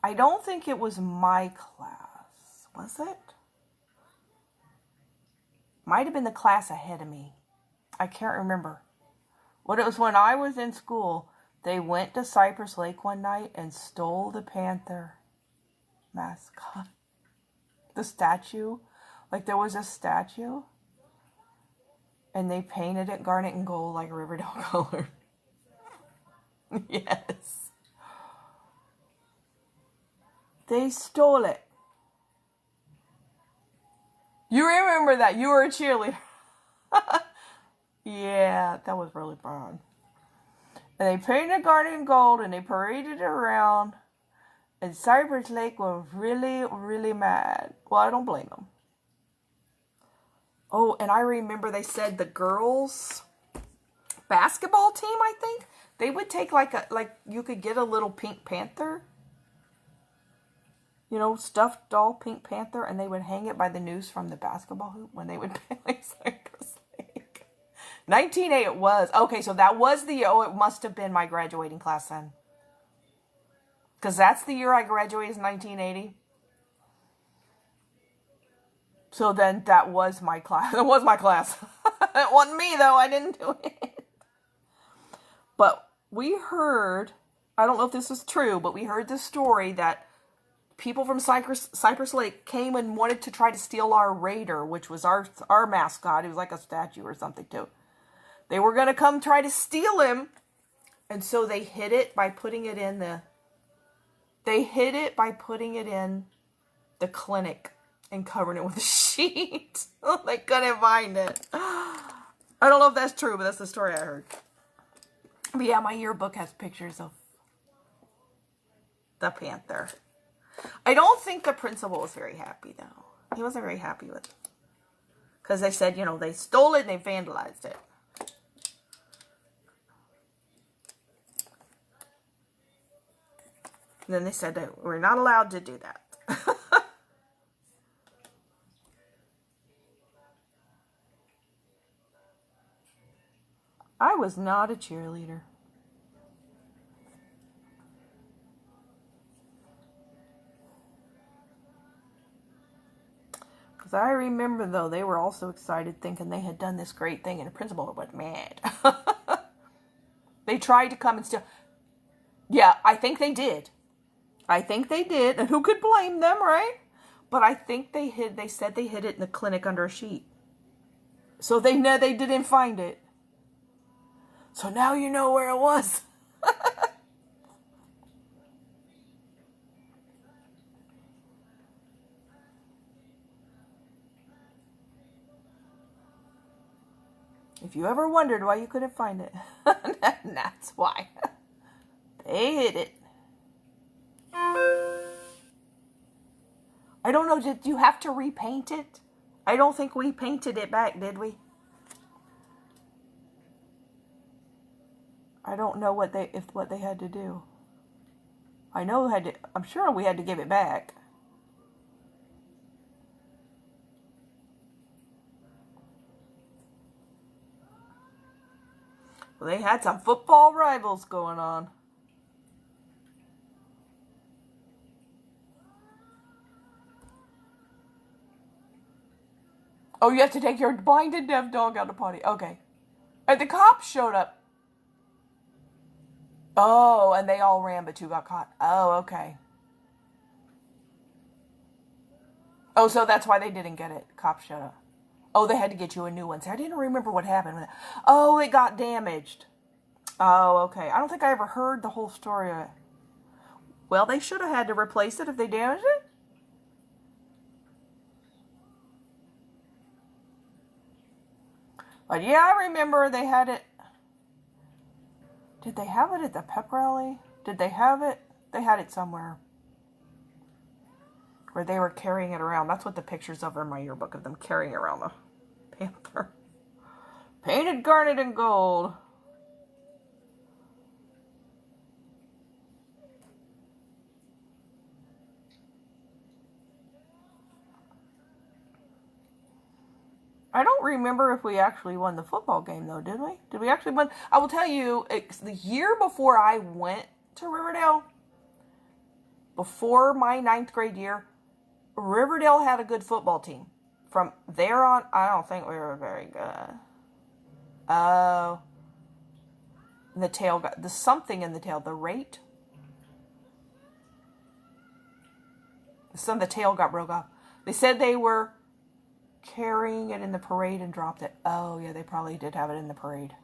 I don't think it was my class. Was it? Might have been the class ahead of me. I can't remember. What it was when I was in school, they went to Cypress Lake one night and stole the Panther mascot. The statue. Like there was a statue and they painted it garnet and gold like Riverdale color. Yes. They stole it. You remember that. You were a cheerleader. Yeah, that was really fun. And they painted garnet and gold and they paraded it around. And Cypress Lake were really, really mad. Well, I don't blame them. Oh, and I remember they said the girls' basketball team, I think, they would take like you could get a little Pink Panther. You know, stuffed doll Pink Panther, and they would hang it by the noose from the basketball hoop when they would play Cypress Lake. 1980 it was. Okay, so that was the year. Oh, it must have been my graduating class then. Because that's the year I graduated, is 1980. So then that was my class. It was my class. It wasn't me, though. I didn't do it. But we heard, I don't know if this is true, but we heard the story that people from Cypress Lake came and wanted to try to steal our raider, which was our mascot. It was like a statue or something, too. They were going to come try to steal him. And so they hid it by putting it in the... They hid it by putting it in the clinic and covering it with a sheet. They couldn't find it. I don't know if that's true, but that's the story I heard. But yeah, my yearbook has pictures of the panther. I don't think the principal was very happy, though. He wasn't very happy with it. Because they said, you know, they stole it and they vandalized it. And then they said that we're not allowed to do that. I was not a cheerleader. Because I remember, though, they were also excited thinking they had done this great thing, and the principal was mad. They tried to come and steal. Yeah, I think they did. I think they did. And who could blame them, right? But I think they said they hid it in the clinic under a sheet. So they know they didn't find it. So now you know where it was. If you ever wondered why you couldn't find it, that's why. They hid it. I don't know, did you have to repaint it? I don't think we painted it back, did we? I don't know what they had to do. I know I'm sure we had to give it back. Well, they had some football rivals going on. Oh, you have to take your blind and deaf dog out to potty. Okay. And the cops showed up. Oh, and they all ran, but two got caught. Oh, okay. Oh, so that's why they didn't get it. Cops showed up. Oh, they had to get you a new one. See, I didn't remember what happened. Oh, it got damaged. Oh, okay. I don't think I ever heard the whole story of it. Well, they should have had to replace it if they damaged it. But yeah, I remember they had it. Did they have it at the pep rally? Did they have it? They had it somewhere. Where they were carrying it around. That's what the pictures of are in my yearbook, of them carrying around the panther. Painted garnet and gold. I don't remember if we actually won the football game, though, did we? Did we actually win? I will tell you, the year before I went to Riverdale, before my 9th grade year, Riverdale had a good football team. From there on, I don't think we were very good. Oh. The tail got, the something in the tail, the rate. The tail got broke off. They said they were carrying it in the parade and dropped it. Oh, yeah, they probably did have it in the parade.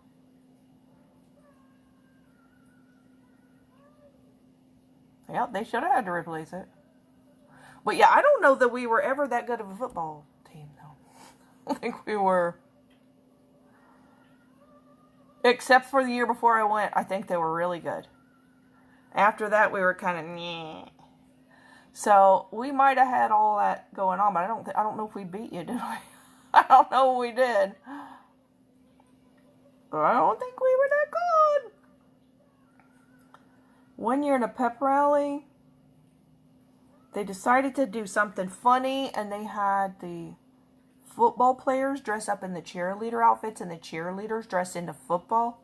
Yeah, they should have had to replace it. But yeah, I don't know that we were ever that good of a football team, though. I think we were. Except for the year before I went, I think they were really good. After that, we were kind of meh. So we might have had all that going on, but I don't know if we beat you, did we? I don't know if we did. But I don't think we were that good. One year in a pep rally, they decided to do something funny, and they had the football players dress up in the cheerleader outfits and the cheerleaders dressed into football.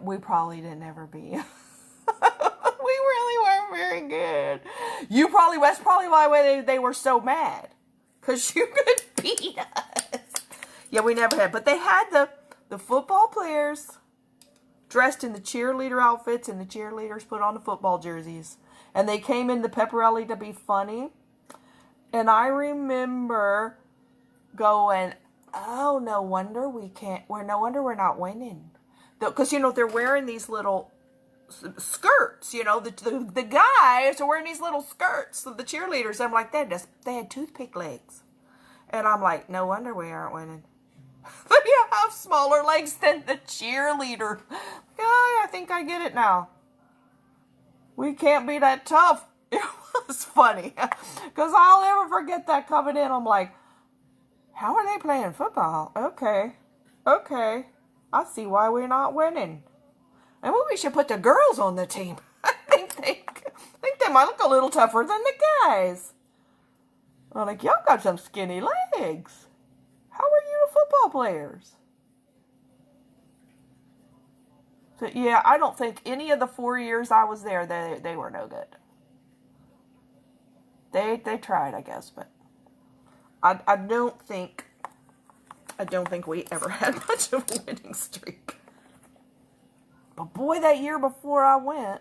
We probably didn't ever beat you. We really weren't very good. That's probably why they were so mad. Because you could beat us. Yeah, we never had. But they had the football players dressed in the cheerleader outfits, and the cheerleaders put on the football jerseys. And they came in the pep rally to be funny. And I remember going, oh, no wonder we're not winning. Because, they're wearing these little skirts, the guys are wearing these little skirts. So the cheerleaders, I'm like, they had toothpick legs. And I'm like, no wonder we aren't winning. You have smaller legs than the cheerleader. Yeah, I think I get it now. We can't be that tough. It was funny. Because I'll never forget that coming in. I'm like, how are they playing football? Okay. I see why we're not winning. And we should put the girls on the team. I think they might look a little tougher than the guys. I'm like, y'all got some skinny legs. How are you football players? So, yeah, I don't think any of the 4 years I was there, they were no good. They tried, I guess, but I don't think we ever had much of a winning streak. But boy, that year before I went,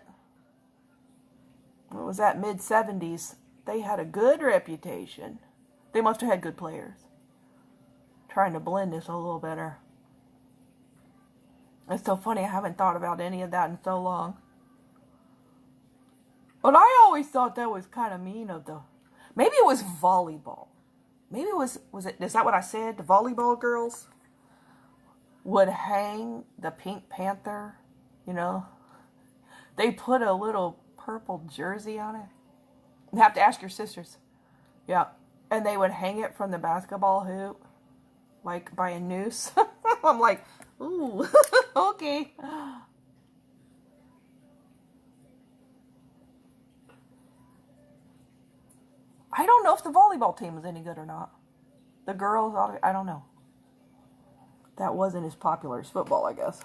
what was that, mid-70s, they had a good reputation. They must have had good players. Trying to blend this a little better. It's so funny, I haven't thought about any of that in so long. But I always thought that was kind of mean of the... Maybe it was volleyball. Maybe it was it, is that what I said? The volleyball girls would hang the Pink Panther, They put a little purple jersey on it. You have to ask your sisters. Yeah. And they would hang it from the basketball hoop, like by a noose. I'm like, ooh, okay. I don't know if the volleyball team was any good or not. The girls, I don't know. That wasn't as popular as football, I guess.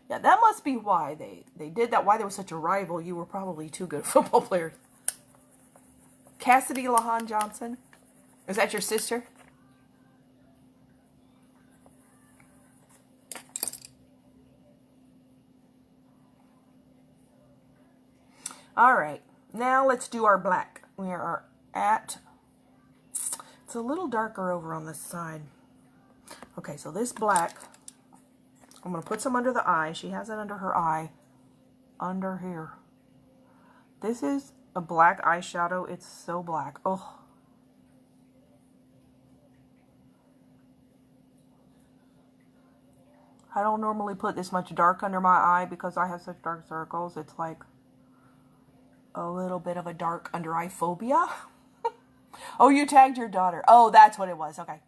Yeah, that must be why they did that, why they were such a rival. You were probably two good football players. Cassidy LaHan Johnson. Is that your sister? All right, now let's do our black. We are at, it's a little darker over on this side. Okay, so this black, I'm going to put some under the eye. She has it under her eye, under here. This is a black eyeshadow. It's so black. Oh. I don't normally put this much dark under my eye because I have such dark circles. It's like a little bit of a dark under eye phobia. Oh, you tagged your daughter. Oh, that's what it was. Okay.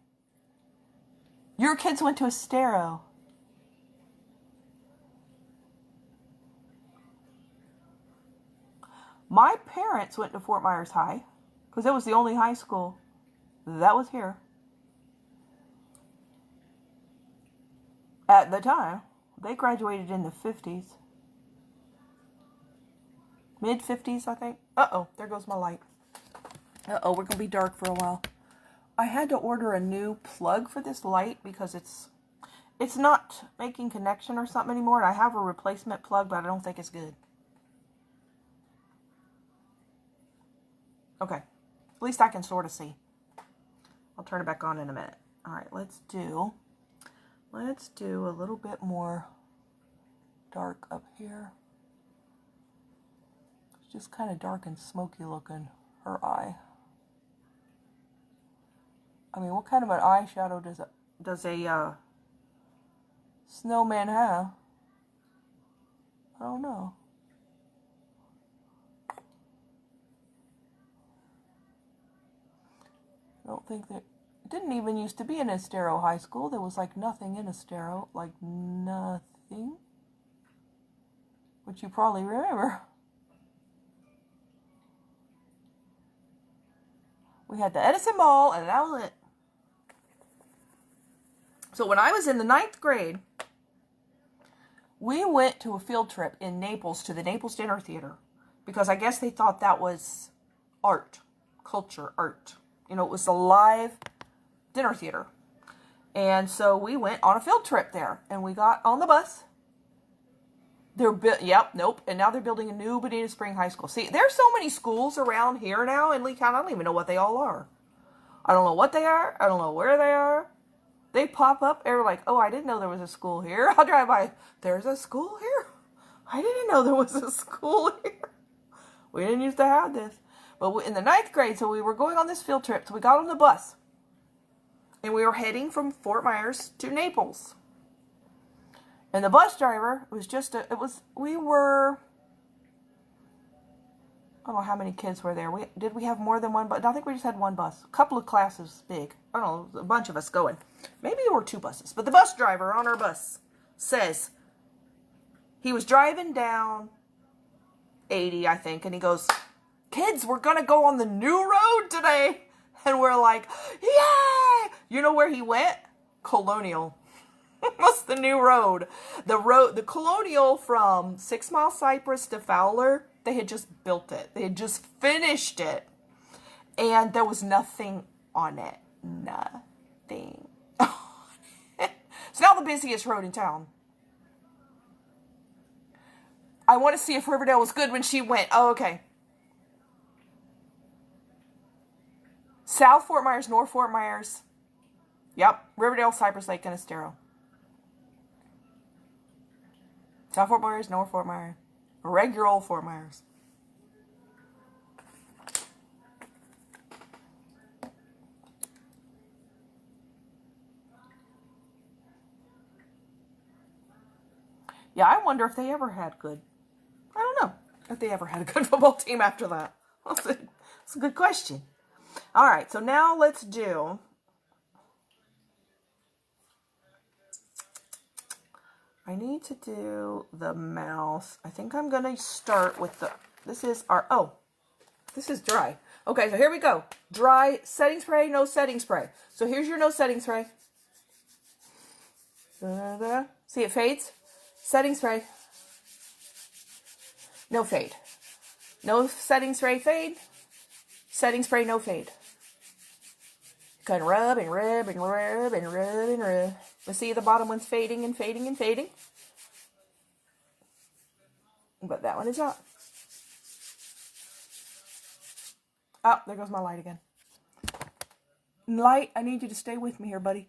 Your kids went to Estero. My parents went to Fort Myers High because it was the only high school that was here at the time. They graduated in the 50s. Mid-50s, I think. Uh-oh, there goes my light. Uh-oh, we're going to be dark for a while. I had to order a new plug for this light because it's not making connection or something anymore. And I have a replacement plug, but I don't think it's good. Okay. At least I can sort of see. I'll turn it back on in a minute. All right, let's do a little bit more dark up here. It's just kind of dark and smoky looking, her eye. I mean, what kind of an eyeshadow does a snowman have? I don't know. I don't think that... It didn't even used to be an Estero high school. There was like nothing in Estero. Like nothing. Which you probably remember. We had the Edison Mall and that was it. So when I was in the 9th grade, we went to a field trip in Naples to the Naples Dinner Theater. Because I guess they thought that was art. Culture, art. You know, it was a live dinner theater. And so we went on a field trip there. And we got on the bus. And now they're building a new Bonita Spring High School. See, there's so many schools around here now in Lee County. I don't even know what they all are. I don't know what they are. I don't know where they are. They pop up. They're like, oh, I didn't know there was a school here. I'll drive by. There's a school here? I didn't know there was a school here. We didn't used to have this. But in the 9th grade, so we were going on this field trip. So we got on the bus. And we were heading from Fort Myers to Naples. And the bus driver was we were, I don't know how many kids were there. Did we have more than one bus? I think we just had one bus. A couple of classes big. I don't know, a bunch of us going. Maybe there were 2 buses. But the bus driver on our bus says, he was driving down 80, I think, and he goes, kids, we're going to go on the new road today. And we're like, yay! You know where he went? Colonial. What's the new road? The Colonial from 6 Mile Cypress to Fowler, they had just built it. They had just finished it. And there was nothing on it. Nothing on it. It's now the busiest road in town. I want to see if Riverdale was good when she went. Oh, okay. South Fort Myers, North Fort Myers. Yep. Riverdale, Cypress Lake, and Estero. South Fort Myers, North Fort Myers. Regular old Fort Myers. Yeah, I wonder if they ever had good... I don't know if they ever had a good football team after that. That's a good question. All right, so now let's do... I need to do the mouse. I think I'm going to start with the... This is dry. Okay, so here we go. Dry, setting spray, no setting spray. So here's your no setting spray. See, it fades. Setting spray. No fade. No setting spray, fade. Setting spray, no fade. Kind of rub and rub and rub and rub and rub. Let's see, the bottom one's fading and fading and fading. But that one is not. Oh, there goes my light again. Light, I need you to stay with me here, buddy.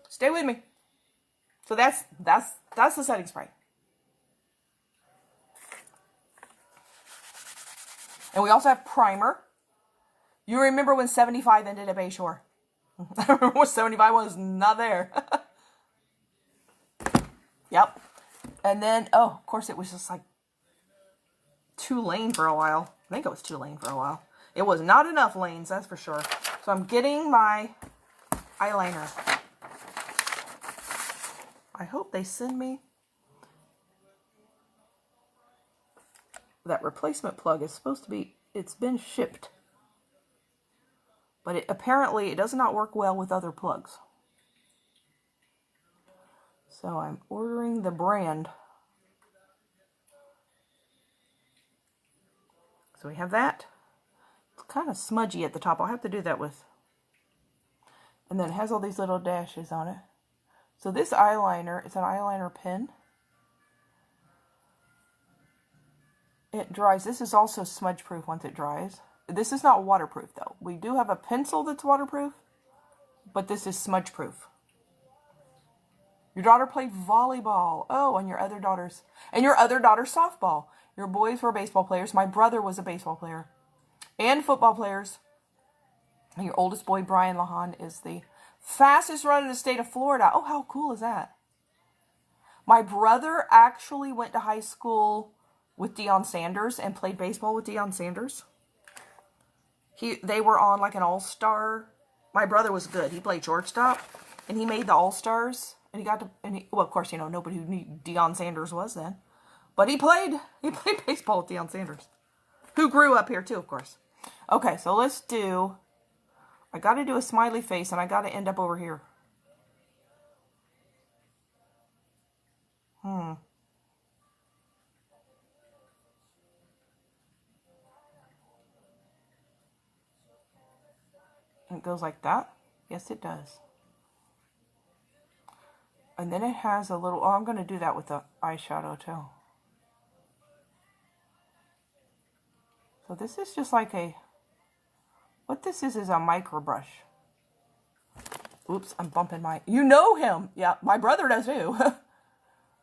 Stay with me. So that's the setting spray. And we also have primer. You remember when 75 ended at Bayshore? I remember when 75 was not there. Yep. And then, oh, of course, it was just like 2 lane for a while. I think it was 2 lane for a while. It was not enough lanes, that's for sure. So I'm getting my eyeliner. I hope they send me. That replacement plug is supposed to be, it's been shipped. But apparently it does not work well with other plugs. So I'm ordering the brand. So we have that. It's kind of smudgy at the top. I'll have to do that with. And then it has all these little dashes on it. So this eyeliner is an eyeliner pen. It dries. This is also smudge proof once it dries. This is not waterproof though. We do have a pencil that's waterproof, but this is smudge proof. Your daughter played volleyball. Oh, and your other daughter's softball. Your boys were baseball players. My brother was a baseball player. And football players. And your oldest boy, Brian Lahan, is the fastest runner in the state of Florida. Oh, how cool is that? My brother actually went to high school with Deion Sanders and played baseball with Deion Sanders. They were on like an all-star. My brother was good. He played shortstop, and he made the all-stars. And he got to, well, of course, you know, nobody knew Deion Sanders was then. But he played baseball with Deion Sanders, who grew up here too, of course. Okay, so let's do, I got to do a smiley face, and I got to end up over here. It goes like that. Yes, it does. And then it has a little, oh, I'm going to do that with the eyeshadow too. So this is just like a, what this is a micro brush. Oops, I'm bumping my, you know him. Yeah, my brother does too.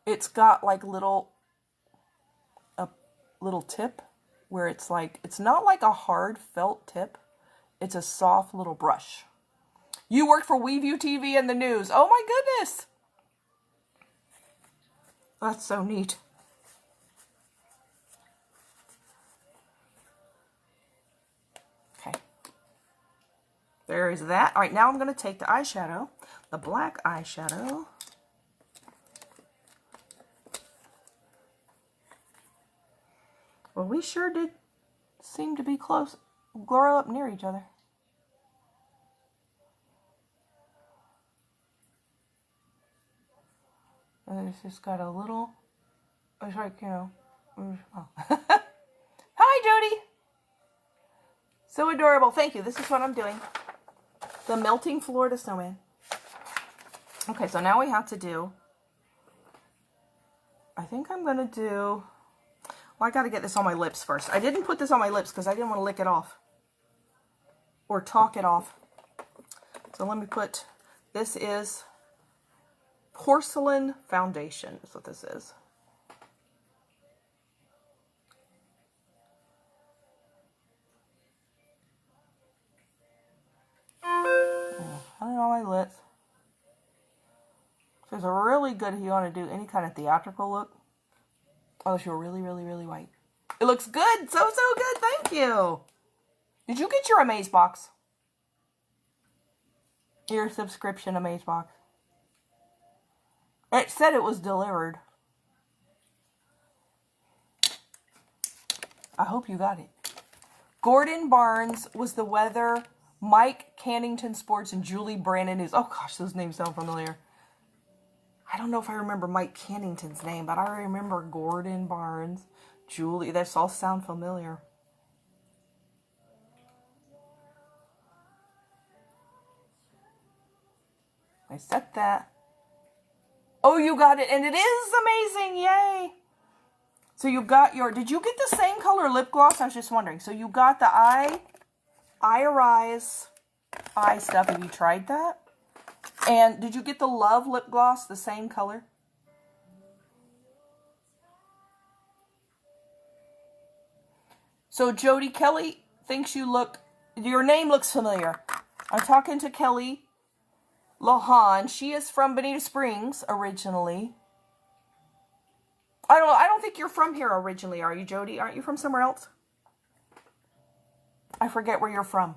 It's got like a little tip where it's like, it's not like a hard felt tip. It's a soft little brush. You worked for WeView TV and the news. Oh my goodness. That's so neat. Okay. There is that. All right, now I'm going to take the eyeshadow, the black eyeshadow. Well, we sure did seem to be close, grow up near each other. And it's just got a little, it's like, you know, oh. Hi, Jody. So adorable. Thank you. This is what I'm doing. The Melting Florida Snowman. Okay, so now we have to do, I think I'm going to do, well, I got to get this on my lips first. I didn't put this on my lips because I didn't want to lick it off or talk it off. So let me put, this is Porcelain Foundation is what this is. Put it on my lips. So it's really good if you want to do any kind of theatrical look. Unless you're really, really, really white. It looks good. So good. Thank you. Did you get your Amaze box? Your subscription Amaze box. It said it was delivered. I hope you got it. Gordon Barnes was the weather. Mike Cannington Sports and Julie Brandon is, oh gosh, those names sound familiar. I don't know if I remember Mike Cannington's name, but I remember Gordon Barnes, Julie. That's all sound familiar. I set that. Oh, you got it. And it is amazing. Yay. So you got your, did you get the same color lip gloss? I was just wondering. So you got the Arise eye stuff. Have you tried that? And did you get the Love lip gloss, the same color? So Jody, Kelly thinks you look, your name looks familiar. I'm talking to Kelly Lahan. She is from Bonita Springs originally. I don't think you're from here originally, are you, Jody? Aren't you from somewhere else? I forget where you're from.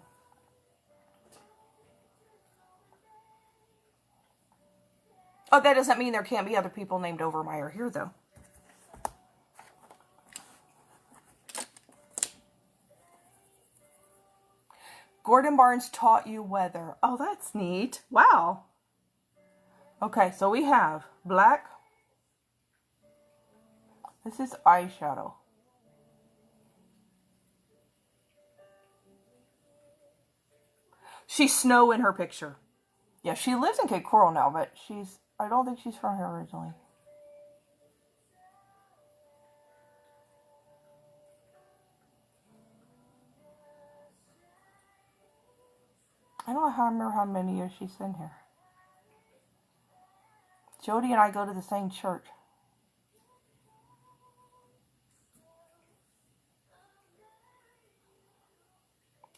Oh, that doesn't mean there can't be other people named Overmeyer here, though. Gordon Barnes taught you weather. Oh, that's neat. Wow. Okay, so we have black. This is eyeshadow. She's Snow in her picture. Yeah, she lives in Cape Coral now, but she's, I don't think she's from here originally. I don't remember how many years she's been here. Jody and I go to the same church.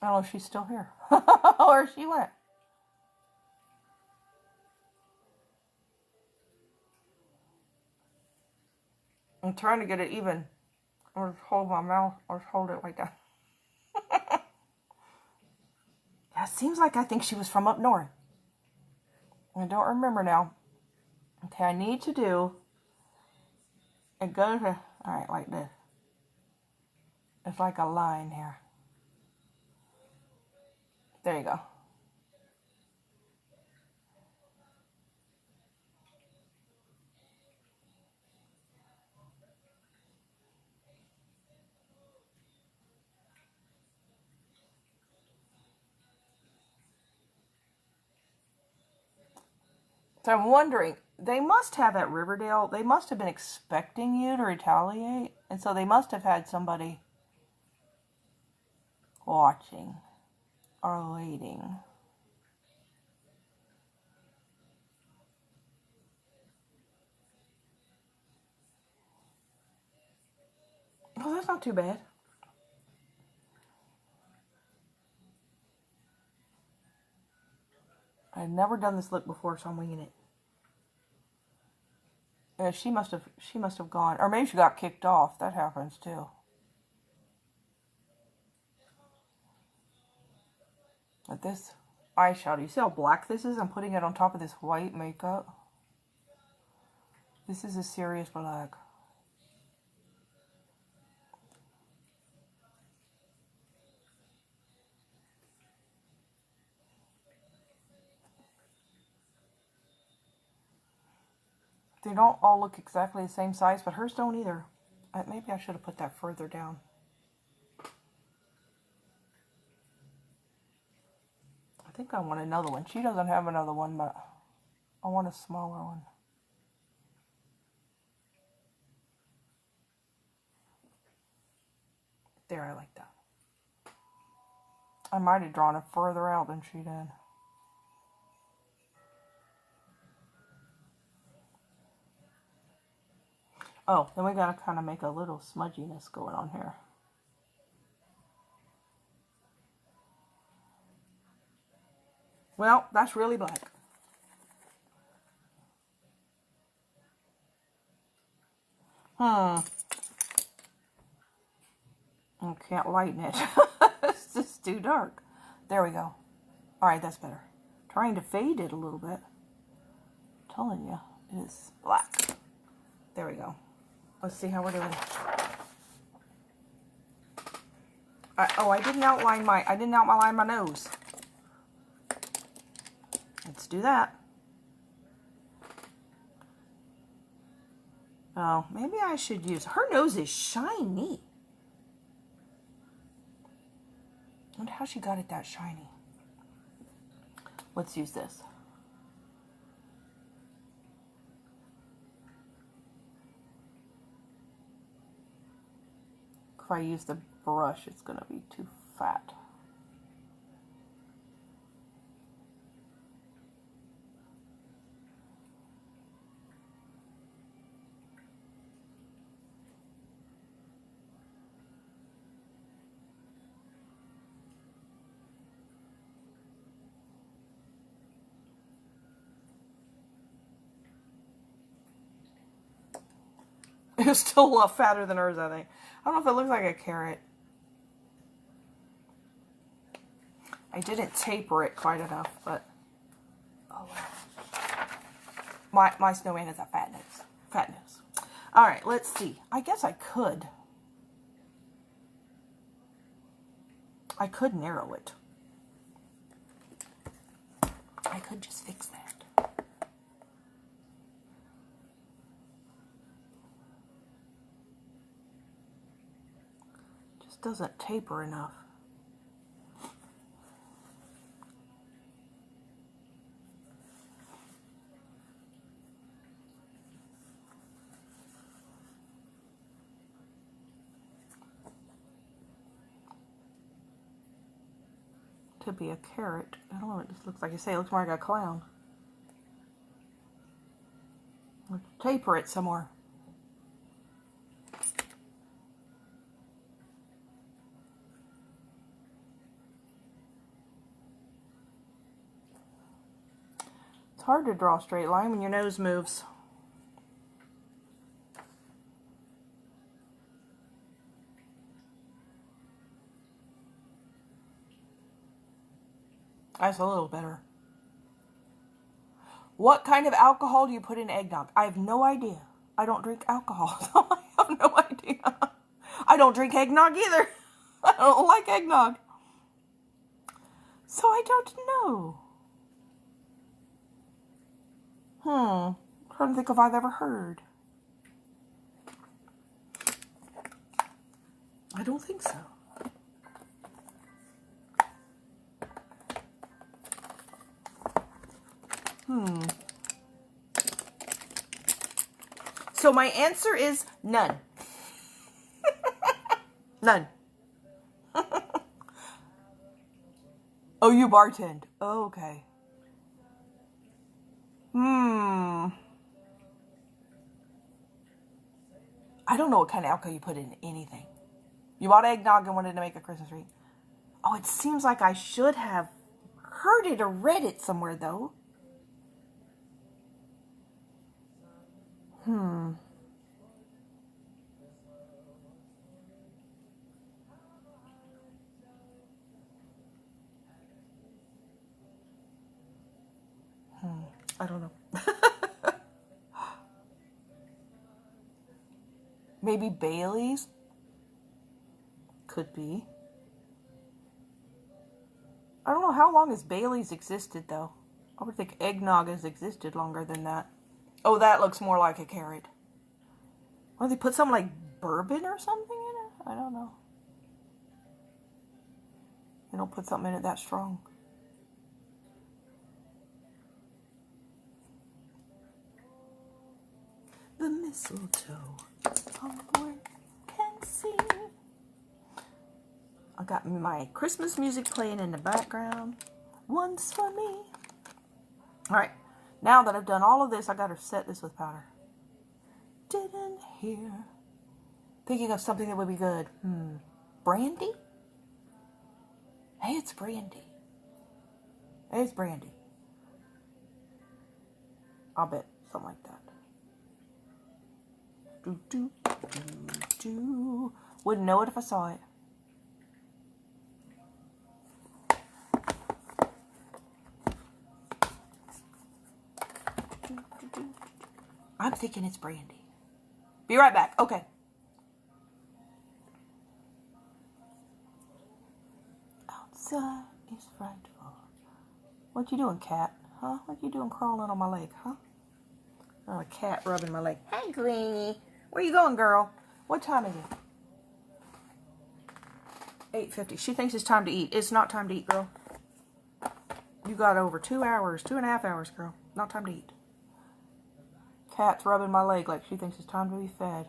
I don't know if she's still here. Or she went. I'm trying to get it even. Or just hold my mouth. Or just hold it like that. Yeah, it seems like I think she was from up north. I don't remember now. Okay, I need to do and go to, alright, like this. It's like a line here. There you go. So I'm wondering, they must have at Riverdale, they must have been expecting you to retaliate. And so they must have had somebody watching or waiting. Oh, that's not too bad. I've never done this look before, so I'm winging it. She must have gone, or maybe she got kicked off. That happens too. But this eyeshadow, you see how black this is? I'm putting it on top of this white makeup. This is a serious black. They don't all look exactly the same size, but hers don't either. Maybe I should have put that further down. I think I want another one. She doesn't have another one, but I want a smaller one. There, I like that. I might have drawn it further out than she did. Oh, then we gotta kind of make a little smudginess going on here. Well, that's really black. I can't lighten it. It's just too dark. There we go. Alright, that's better. Trying to fade it a little bit. I'm telling you, it is black. There we go. Let's see how we're doing. I didn't outline my nose. Let's do that. Oh, maybe I should use, her nose is shiny. I wonder how she got it that shiny. Let's use this. If I use the brush, it's going to be too fat. It's still a lot fatter than hers, I think. I don't know if it looks like a carrot. I didn't taper it quite enough, but oh well. My snowman is a fat nose. Fat nose. Alright, let's see. I guess I could narrow it. I could just fix that. Just doesn't taper enough. Could be a carrot. I don't know. It just looks like I say. It looks more like a clown. Let's taper it some more. It's hard to draw a straight line when your nose moves. That's a little better. What kind of alcohol do you put in eggnog? I have no idea. I don't drink alcohol, so I have no idea. I don't drink eggnog either. I don't like eggnog. So I don't know. I'm trying to think if I've ever heard. I don't think so. So my answer is none. None. Oh, you bartend. Oh, okay. I don't know what kind of alcohol you put in anything. You bought eggnog and wanted to make a Christmas wreath. Oh, it seems like I should have heard it or read it somewhere, though. I don't know. Maybe Bailey's? Could be. I don't know how long has Bailey's existed, though. I would think eggnog has existed longer than that. Oh, that looks more like a carrot. Or they put some like bourbon or something in it? I don't know. They don't put something in it that strong. The mistletoe, someone can see. I got my Christmas music playing in the background. One's for me. Alright, now that I've done all of this, I gotta set this with powder. Didn't hear. Thinking of something that would be good. Brandy? Hey, it's brandy. Hey, it's brandy. I'll bet something like that. Do, do, do, do. Wouldn't know it if I saw it. I'm thinking it's brandy. Be right back. Okay. Outside is frightful. What you doing, cat? Huh? What you doing crawling on my leg, huh? Oh, a cat rubbing my leg. Hey, Greenie. Where you going, girl? What time is it? 8:50. She thinks it's time to eat. It's not time to eat, girl. You got over 2 hours, 2.5 hours, girl. Not time to eat. Cat's rubbing my leg like she thinks it's time to be fed.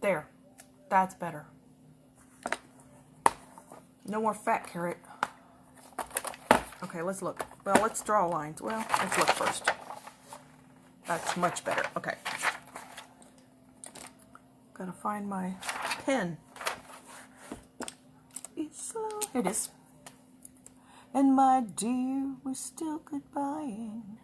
There. That's better. No more fat carrot. Okay, let's look. Well, let's draw lines. Well, let's look first. That's much better. Okay. Gotta find my pen. It's slow. Here it is. And my dear, we're still goodbying.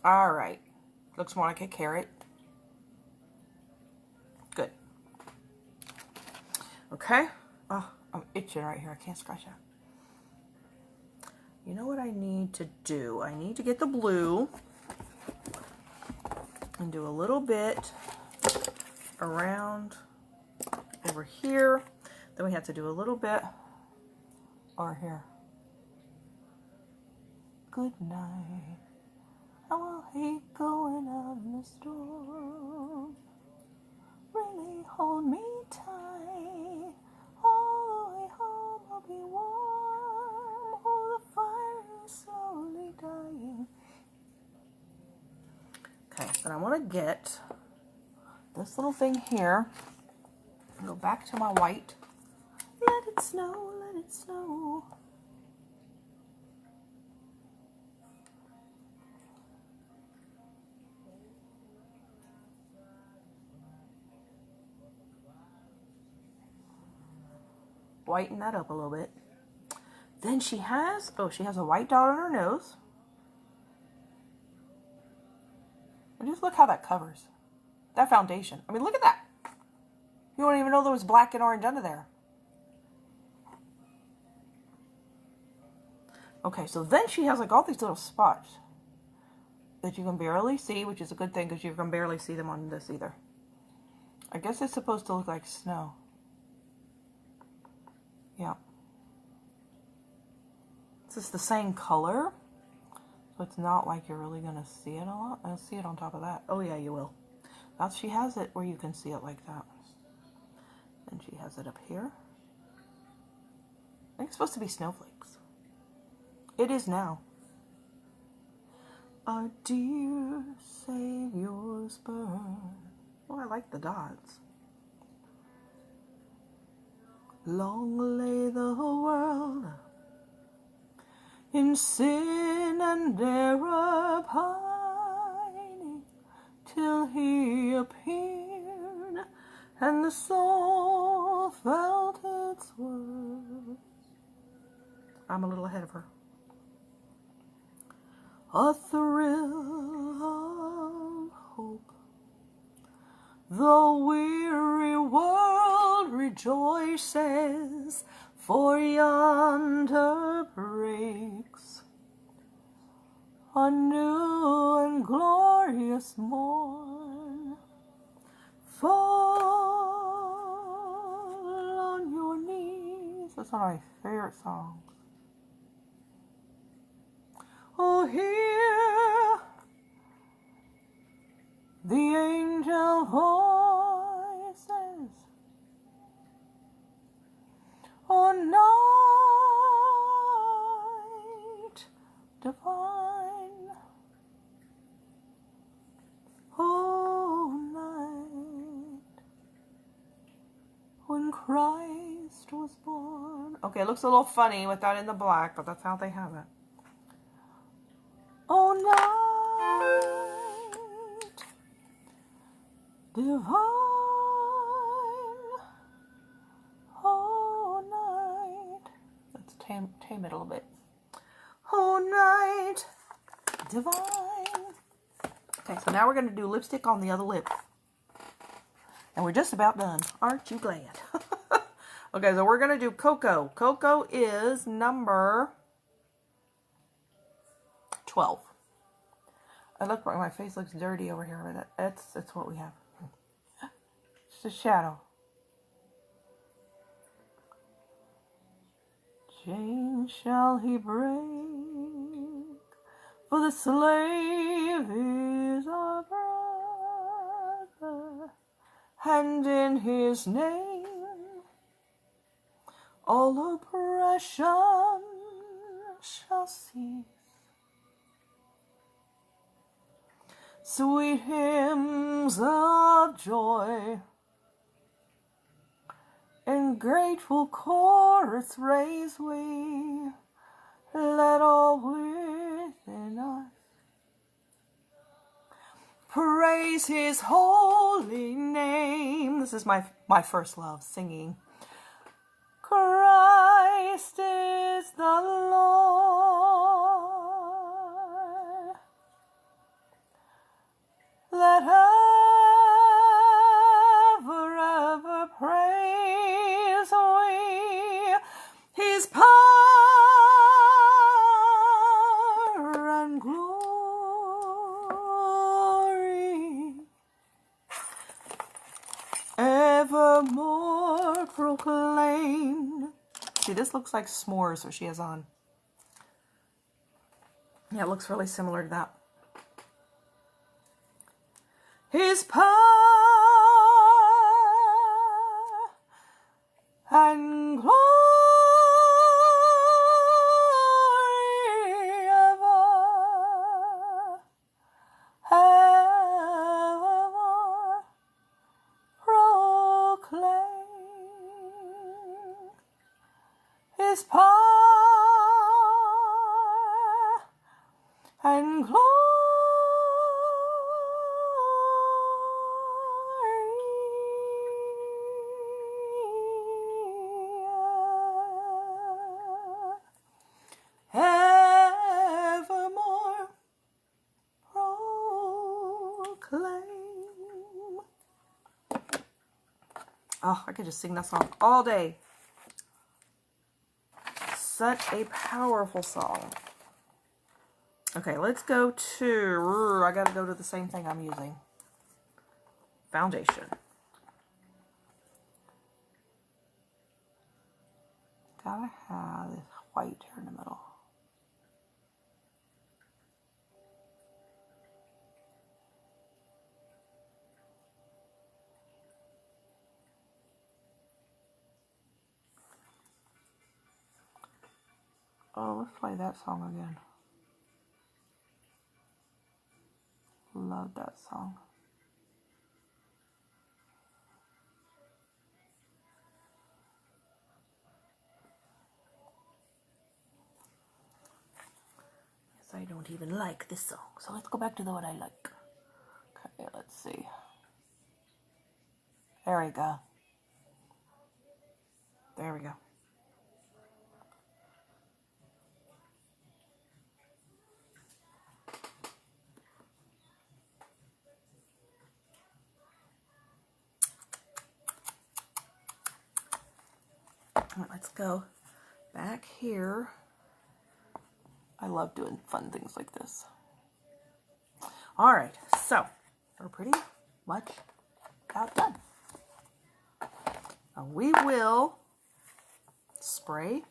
All right. Looks more like a carrot. Good. Okay. Oh, I'm itching right here. I can't scratch out. You know what I need to do? I need to get the blue and do a little bit around over here. Then we have to do a little bit over here. Good night. I will hate going out in the storm. Really hold me tight. All the way home I'll be warm. Oh, the fire is slowly dying. And I want to get this little thing here and go back to my white. Let it snow, let it snow. Whiten that up a little bit. Then she has a white dot on her nose. And just look how that covers. That foundation. I mean, look at that. You don't even know there was black and orange under there. Okay, so then she has like all these little spots that you can barely see, which is a good thing because you can barely see them on this either. I guess it's supposed to look like snow. Yeah. This is the same color, so it's not like you're really going to see it a lot. I'll see it on top of that. Oh yeah, you will. That's, she has it where you can see it like that. And she has it up here. I think it's supposed to be snowflakes. It is now. Our dear Savior's birth. Oh, I like the dots. Long lay the world in sin and error pining, till he appeared, and the soul felt its worth. I'm a little ahead of her. A thrill of hope, the weary world rejoices, for yonder breaks a new and glorious morn. Fall on your knees. That's one of my favorite songs. Oh, hear the angel voices. Oh, night divine. Oh, night when Christ was born. Okay, it looks a little funny with that in the black, but that's how they have it. Oh, night divine. Oh, night. Let's tame it a little bit. Oh, night divine. Okay, so now we're going to do lipstick on the other lip. And we're just about done. Aren't you glad? Okay, so we're going to do Cocoa. Cocoa is number 12. I look like my face looks dirty over here, but that's what we have. It's a shadow. Chains shall he break, for the slave is our brother, and in his name all oppression shall cease. Sweet hymns of joy in grateful chorus raise we, let all within us praise his holy name. This is my first love, singing. Christ is the Lord. Let ever praise we his power and glory, evermore proclaim. See, this looks like s'mores, what she has on. Yeah, it looks really similar to that. His power and glory ever His power and glory. Evermore proclaim. Oh, I could just sing that song all day. Such a powerful song. Okay, let's go to, I gotta go to the same thing I'm using. Foundation. Gotta have this white here in the middle. Oh, let's play that song again. Love that song. Yes, I don't even like this song. So let's go back to the one I like. Okay, let's see. There we go. There we go. Alright, let's go back here. I love doing fun things like this. Alright, so we're pretty much about done. Now we will spray.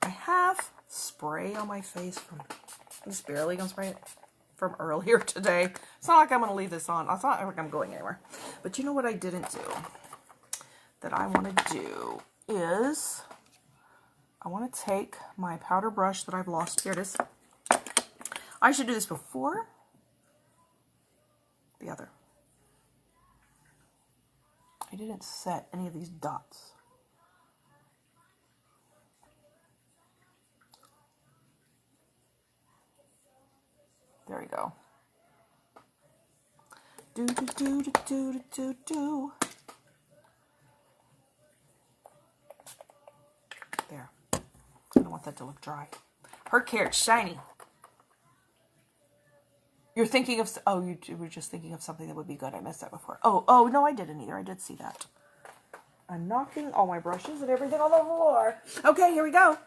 I have spray on my face from, I'm just barely going to spray it from earlier today. It's not like I'm going to leave this on. It's not like I'm going anywhere. But you know what I didn't do that I want to do is I want to take my powder brush that I've lost. Here it is. I should do this before the other. I didn't set any of these dots. There we go. Do do do do do do do. There. I don't want that to look dry. Her carrot's shiny. You're thinking of, oh, you were just thinking of something that would be good. I missed that before. Oh, no, I didn't either. I did see that. I'm knocking all my brushes and everything on the floor. Okay, here we go.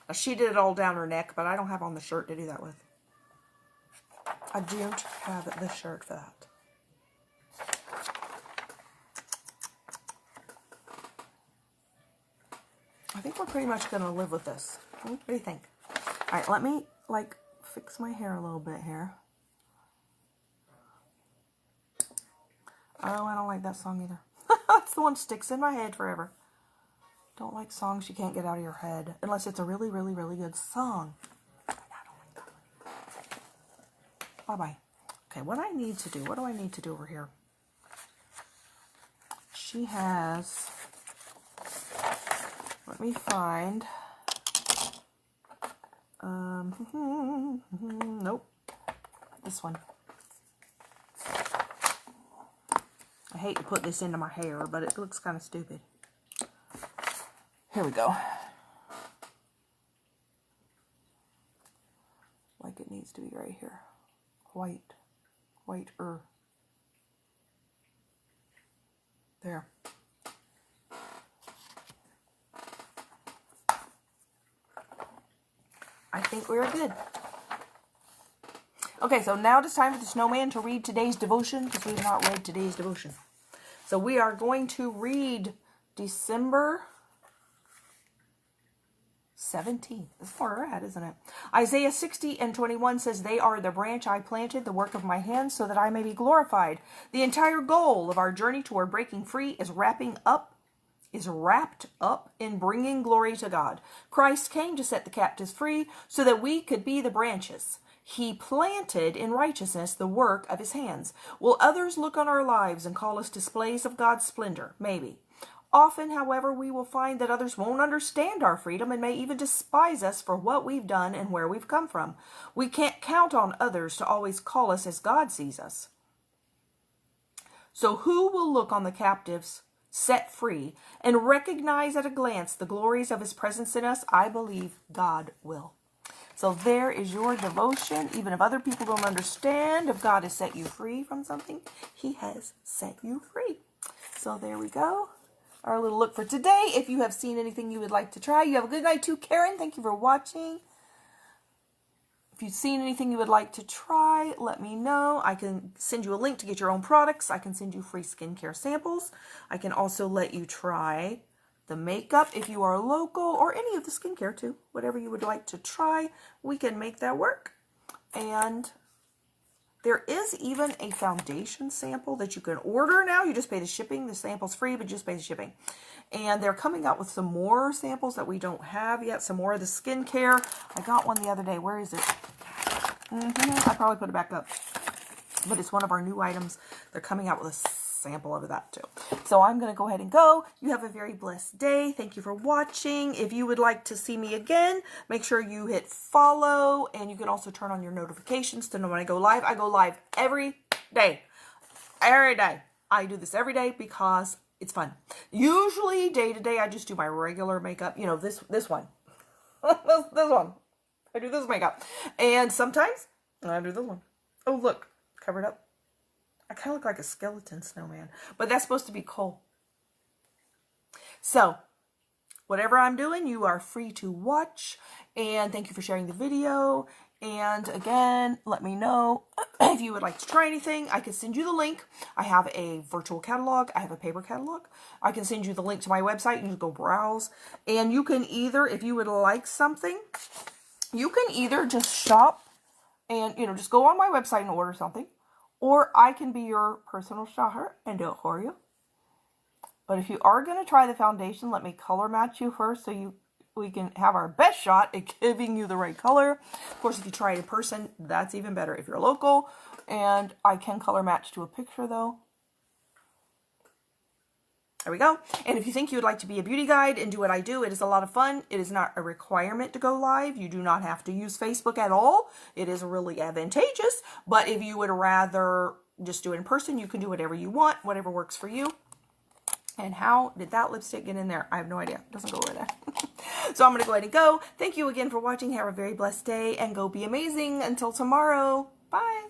Now, she did it all down her neck, but I don't have on the shirt to do that with. I don't have the shirt for that. I think we're pretty much going to live with this. What do you think? All right, let me, like, fix my hair a little bit here. Oh, I don't like that song either. That's the one that sticks in my head forever. Don't like songs you can't get out of your head. Unless it's a really, really, really good song. I don't like that one. Bye-bye. Okay, what do I need to do over here? She has... Let me find, nope, this one. I hate to put this into my hair, but it looks kind of stupid. Here we go. Like it needs to be right here. Whiter. There. I think we're good. Okay, so now it's time for the snowman to read today's devotion, because we have not read today's devotion. So we are going to read December 17th. That's far we're at, isn't it? Isaiah 60:21 says, "They are the branch I planted, the work of my hands, so that I may be glorified." The entire goal of our journey toward breaking free is wrapped up in bringing glory to God. Christ came to set the captives free so that we could be the branches. He planted in righteousness the work of his hands. Will others look on our lives and call us displays of God's splendor? Maybe. Often, however, we will find that others won't understand our freedom and may even despise us for what we've done and where we've come from. We can't count on others to always call us as God sees us. So who will look on the captives set free and recognize at a glance the glories of his presence in us? I believe God will. So there is your devotion. Even if other people don't understand, if God has set you free from something, he has set you free. So there we go. Our little look for today. If you have seen anything you would like to try, you have a good night too, Karen. Thank you for watching. If you've seen anything you would like to try, let me know. I can send you a link to get your own products. I can send you free skincare samples. I can also let you try the makeup if you are local, or any of the skincare too. Whatever you would like to try, we can make that work. And there is even a foundation sample that you can order now. You just pay the shipping. The sample's free, but just pay the shipping. And they're coming out with some more samples that we don't have yet. Some more of the skincare. I got one the other day. Where is it? I probably put it back up. But it's one of our new items. They're coming out with a sample of that too. So I'm going to go ahead and go. You have a very blessed day. Thank you for watching. If you would like to see me again, make sure you hit follow, and you can also turn on your notifications to know when I go live. I go live every day. Every day. I do this every day because it's fun. Usually day to day I just do my regular makeup. You know, this one. this one. I do this makeup. And sometimes I do this one. Oh, look. Covered up. I kind of look like a skeleton snowman, but that's supposed to be coal. So, whatever I'm doing, you are free to watch, and thank you for sharing the video. And again, let me know if you would like to try anything. I can send you the link. I have a virtual catalog. I have a paper catalog. I can send you the link to my website. You can go browse, and you can either, if you would like something, you can either just shop and, you know, just go on my website and order something. Or I can be your personal shopper and do it for you. But if you are going to try the foundation, let me color match you first so we can have our best shot at giving you the right color. Of course, if you try it in person, that's even better if you're local. And I can color match to a picture though. There we go. And if you think you would like to be a beauty guide and do what I do, it is a lot of fun. It is not a requirement to go live. You do not have to use Facebook at all. It is really advantageous. But if you would rather just do it in person, you can do whatever you want, whatever works for you. And how did that lipstick get in there? I have no idea. It doesn't go over there. So I'm going to go ahead and go. Thank you again for watching. Have a very blessed day and go be amazing. Until tomorrow. Bye.